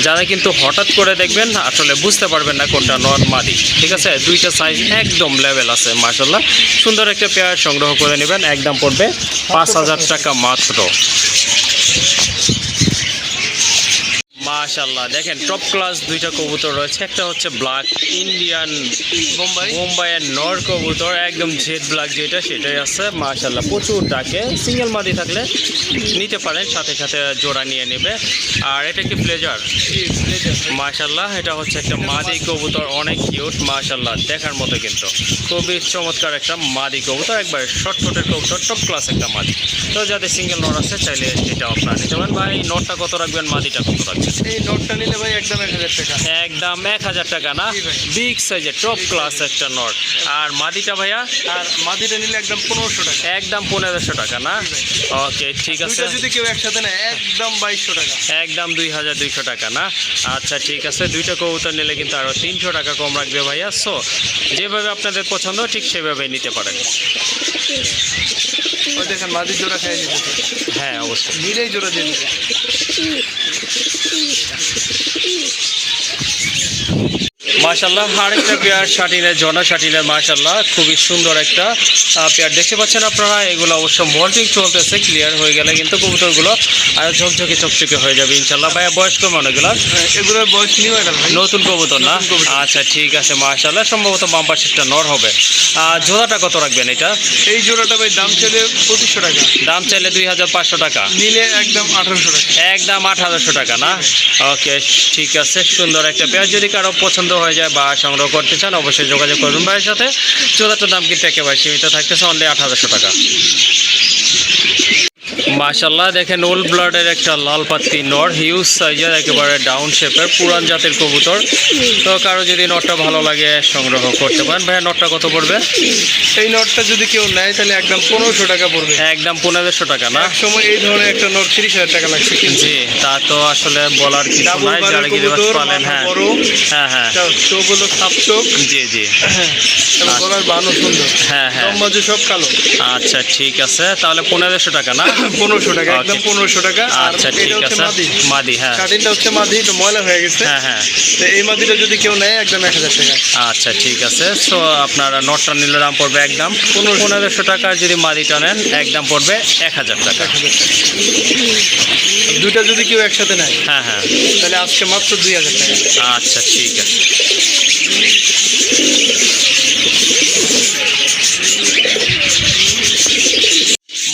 যারা কিন্তু হঠাৎ করে দেখবেন আসলে বুঝতে পারবেন না কোনটা নট মাদি, ঠিক আছে? দুইটা সাইজ একদম লেভেল আছে মাশাআল্লাহ। সুন্দর একটা পেয়ার সংগ্রহ করে নেবেন, একদম পড়বে 5,000 টাকা মাত্র। মাশাআল্লাহ দেখেন টপ ক্লাস দুইটা কবুতর রয়েছে। একটা হচ্ছে ব্ল্যাক ইন্ডিয়ান মুম্বাইয়ের নর কবুতর, একদম জেড ব্ল্যাক যেটা সেটাই আছে মাশাআল্লাহ। প্রচুর ডাকে, সিঙ্গেল মাদি থাকলে নিতে পারেন, সাথে সাথে জোড়া নিয়ে নেবে। আর এটা কি প্লেজার? মাশাআল্লাহ, এটা হচ্ছে একটা মাদি কবুতর, অনেক কিউট মাশাআল্লাহ, দেখার মতো কিন্তু খুবই চমৎকার একটা মাদি কবুতর, একবার শর্টফুটের কবুতর, টপ ক্লাস একটা মাদি। তো যাদের সিঙ্গেল নর আছে চাইলে এটা আপনারা নিতে পারেন। ভাই নটটা কত রাখবেন, মাদিটা কত রাখবেন? এই নোটটা নিলে ভাই একদম 1,000 টাকা। একদম 1,000 টাকা না? জি ভাই। বিগ সাইজের টপ ক্লাস একটা নট। আর মাদিটা ভাইয়া? আর মাদিটা নিলে একদম 1,500 টাকা। একদম 1,500 টাকা না? ওকে ঠিক আছে। দুইটা যদি কেউ একসাথে নেয় একদম 2,200 টাকা। একদম 2,200 টাকা না? আচ্ছা ঠিক আছে। দুইটা কবুতর নিলে কিন্তু আরও 300 টাকা কম রাখবে ভাইয়া। সো যেভাবে আপনাদের পছন্দ ঠিক সেভাবেই নিতে পারেন। ওই দেখেন মাদির জোড়া খেয়ে যেতে, হ্যাঁ অবশ্যই। নিলেই জোড়া দিয়ে দেবে। মাশাআল্লাহ আরেকটা পেয়ার শাটিনের, জনা শাটিনের মাশাআল্লাহ খুবই সুন্দর একটা পেয়ার দেখতে পাচ্ছেন আপনারা। এগুলো অবশ্য মল্টিং চলতেছে, ক্লিয়ার হয়ে গেলে কিন্তু কবুতরগুলো আর ঝকঝকে চকচকে হয়ে যাবে ইনশাআল্লাহ। ভাইয়া বয়স কেমন এগুলো? এগুলোর বয়স নিউ অ্যাডাল্ট ভাই। নতুন কবুতর না? নতুন কবুতর। আচ্ছা ঠিক আছে মাশাআল্লাহ, সম্ভবত বাম্পার সেটটা নর হবে। জোড়াটা কত রাখবেন এটা? এই জোড়াটা ভাই দাম চাইলে 2,500 টাকা। দাম চাইলে 2,500 টাকা। নিলে একদম 1,800 টাকা। একদম 1,800 টাকা না? ওকে ঠিক আছে। সুন্দর একটা পেয়ার, যদি কারো পছন্দ হয়ে যায় বা সংগ্রহ করতে চান অবশ্যই যোগাযোগ করবেন ভাইয়ের সাথে। জোড়াটার দাম কিন্তু একেবারে সীমিত থাকতেছে, অনলি 1,800 টাকা। মাশাআল্লাহ দেখেন ওল্ড ব্লাডের একটা লাল পাত্তি নর, হিউজ সাইজের, একেবারে ডাউন শেপের, পুরান জাতের কবুতর। তো কারো যদি নটটা ভালো লাগে সংগ্রহ করতে পারেন। ভাইয়া নটটা কত পড়বে? এই নোটটা যদি কেউ নেয় তাহলে একদম 1,500 টাকা পড়বে। একদম 1,500 টাকা না? এক সময় এই ধরনের একটা নোট 30,000 টাকা লাগছে কিন্তু জি, তা তো আসলে বলার কিছু ডাবল নাই, বারের যারা গিরিবাস কবুতর, পালেন। মাথা হ্যাঁ বড়, হ্যাঁ হ্যাঁ চোখ হলো সাপ চোখ, জি জি এবং গলার বানও সুন্দর, হ্যাঁ হ্যাঁ। মাঝে সব কালো। আচ্ছা ঠিক আছে, তাহলে 1,500 টাকা না? 1,500 টাকা, একদম Okay. 1,500 টাকা। আর আচ্ছা এটা ঠিক হচ্ছে আছে। মাদি। মাদি, হ্যাঁ শাটিনটা হচ্ছে মাদি, একটু ময়লা হয়ে গেছে। হ্যাঁ হ্যাঁ। তো এই মাদিটা যদি কেউ নেয় একদম 1,000 টাকা। আচ্ছা ঠিক আছে। সো আপনার নটটা নিলে দাম পড়বে একদম 1,500 টাকা। যদি মাদিটা নেন একদম পড়বে 1,000 টাকা। দুটা যদি কেউ একসাথে নেয় হ্যাঁ হ্যাঁ। তাহলে আজকে মাত্র 2,000 টাকা। আচ্ছা ঠিক আছে।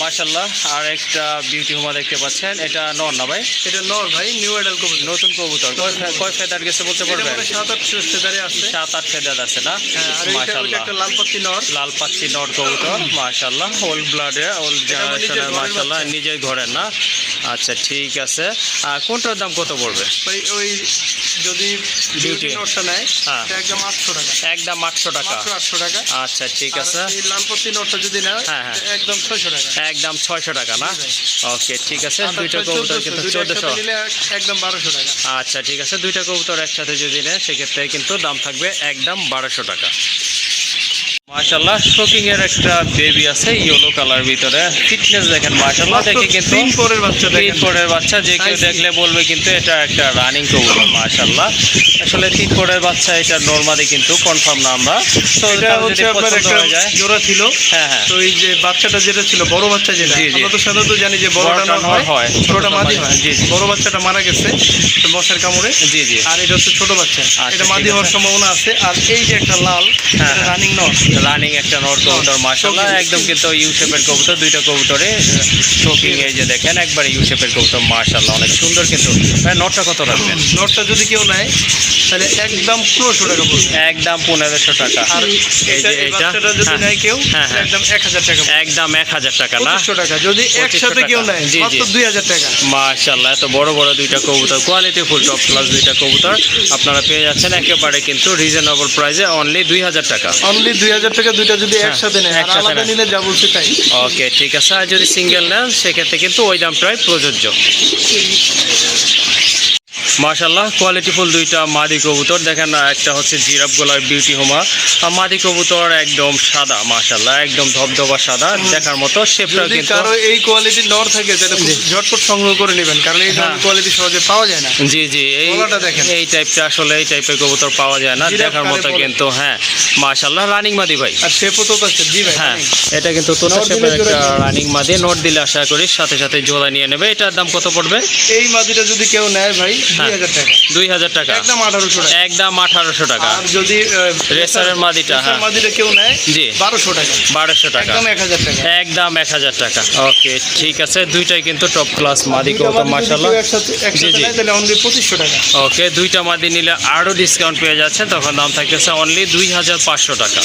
মাশাআল্লাহ আর একটা বিউটি হুমা দেখতে পাচ্ছেন, এটা নর না ভাই? এটা নর ভাই, নিউ অ্যাডাল্ট কবুতর। নতুন কবুতর। কয় ফেদার গেছে বলতে পারবেন? 7-8 ফেদারে আছে। 7-8 ফেদার আছে না? হ্যাঁ, আর এটা মাশাআল্লাহ একটা লাল পাত্তি নর। লাল পাচ্ছি নর কবুতর মাশাআল্লাহ, ওল্ড ব্লাডে, ওল্ড জেনারেশনের মাশাআল্লাহ, নিজের ঘরের না? আচ্ছা ঠিক আছে। কোনটার দাম কত পড়বে? ভাই ওই যদি বিউটি নটটা নেয় হ্যাঁ। এটা একদম 800 টাকা। একদম 800 টাকা। মাত্র 800 টাকা। আচ্ছা ঠিক আর আছে। এই লাল পাত্তি নটটা যদি নেয় হ্যাঁ, হ্যাঁ। একদম 600 টাকা। একদম 600 টাকা না? জি ওকে ঠিক আছে। 7-8 দুইটা কবুতর কিন্তু 1400। নিলে একদম 1200 টাকা। আচ্ছা ঠিক আছে। দুইটা কবুতর একসাথে যদি নেয় সেক্ষেত্রে কিন্তু দাম থাকবে একদম 1,200 টাকা। মাশাআল্লাহ শোকিং এর একটা বেবি আছে ইয়েলো কালার ভিতরে, ফিটনেস দেখেন মাশাআল্লাহ, দেখে কিন্তু 3 পরের বাচ্চা দেখেন। 3 পরের বাচ্চা, যে কেউ Nice. দেখলে বলবে কিন্তু এটা একটা রানিং কবুতর মাশাআল্লাহ। আসলে 3 পরের বাচ্চা এটা নরমালি কিন্তু কনফার্ম না আমরা, তো এটা কারো হচ্ছে যদি আপনার পছন্দ একটা হয়ে যায়। জোড়া ছিল। হ্যাঁ হ্যাঁ তো এই যে বাচ্চাটা যেটা ছিল বড় বাচ্চা যেটা, জি, জি। আমরা তো সাধারণত জানি যে বড়টা বড়টা নর নর হয়, ছোটটা মাদি ছোটটা হয়। জি, জি। বড় বাচ্চাটা মারা গেছে তো মশার কামড়ে, জি জি আর এটা হচ্ছে ছোট বাচ্চা। এটা ঠিক মাদি আছে। হওয়ার সম্ভাবনা আছে। আর এই যে একটা লাল, হ্যাঁ, এটা হ্যাঁ। রানিং নর। রানিং একটা নর কবুতর মাশাআল্লাহ, Shocking. একদম কিন্তু ইউ শেপের কবুতর, দুইটা কবুতরে শোকিং, এই যে দেখেন একবার ইউ শেপের কবুতর মাশাআল্লাহ, অনেক সুন্দর কিন্তু। ভাই নটটা কত রাখবেন? নরটা যদি কেউ নেয় তাহলে একদম 1500 টাকা পড়বে। একদম 1500 টাকা। আর এই যে এই এইটা বাচ্চাটা যদি হ্যাঁ, নেয় কেউ হ্যাঁ, হ্যাঁ। একদম 1000 টাকা পড়বে। একদম 1000 টাকা না? 2500 টাকা যদি 2500 একসাথে কেউ টাকা। নেয় জি, জি। মাত্র 2000 টাকা। মাশাআল্লাহ এত বড় বড় দুইটা কবুতর, কোয়ালিটি ফুল টপ ক্লাস দুইটা কবুতর আপনারা পেয়ে যাচ্ছেন একেবারে কিন্তু রিজনেবল প্রাইসে, অনলি 2000 টাকা। অনলি 2000 টাকা দুইটা যদি হ্যাঁ, একসাথে নেয়, আর একসাথে আলাদা নেয়। নিলে যা বলছে তাই। ওকে ঠিক আছে, আর যদি সিঙ্গেল নেন সেক্ষেত্রে কিন্তু ওই দামটাই প্রযোজ্য। মাশাআল্লাহ কোয়ালিটিফুল দুইটা মাদি কবুতর দেখেন, একটা হচ্ছে জিরাফ গলার বিউটি হোমা, আর মাদি কবুতর একদম সাদা মাশাআল্লাহ, একদম ধবধবা সাদা দেখার মতো, শেপটাও যদি কিন্তু কারো এই কোয়ালিটির নর থাকে তাহলে খুব ঝটপট সংগ্রহ করে নেবেন, কারণ এই ধরনের হ্যাঁ। কোয়ালিটি সহজে পাওয়া যায় না। জি জি এই গলাটা দেখেন। এই টাইপটা আসলে এই টাইপের কবুতর পাওয়া যায় না, জিরাফ দেখার কারে মতো বলে। কিন্তু। হ্যাঁ মাশাআল্লাহ রানিং মাদি ভাই। আর শেপও তো আছে। জি ভাই। হ্যাঁ এটা কিন্তু তোতা নোট দিলে শেপের একটা জোড়া দিবে। রানিং মাদি, নোট দিলে আশা করি সাথে সাথে জোড়া নিয়ে নেবে। এটার দাম কত পড়বে? এই মাদিটা যদি কেউ নেয় ভাই হ্যাঁ। 2000 টাকা। 2000 টাকা, একদম 1800 টাকা। একদম 1800 টাকা। আর যদি রেসারের মাদিটা, হ্যাঁ। মাদিটা কেউ নেয় জি 1200 টাকা। 1200 টাকা, একদম 1000 টাকা। একদম 1000 টাকা। ওকে ঠিক আছে, দুইটাই কিন্তু টপ ক্লাস মাদি দুইটা কবুতর মাদি যদি মাশাআল্লাহ। কেউ একসাথে জি, জি। নেয় তাহলে অনলি 2500 টাকা। ওকে দুইটা মাদি নিলে আরও ডিসকাউন্ট পেয়ে যাচ্ছেন, তখন দাম থাকতেছে অনলি 2500 টাকা।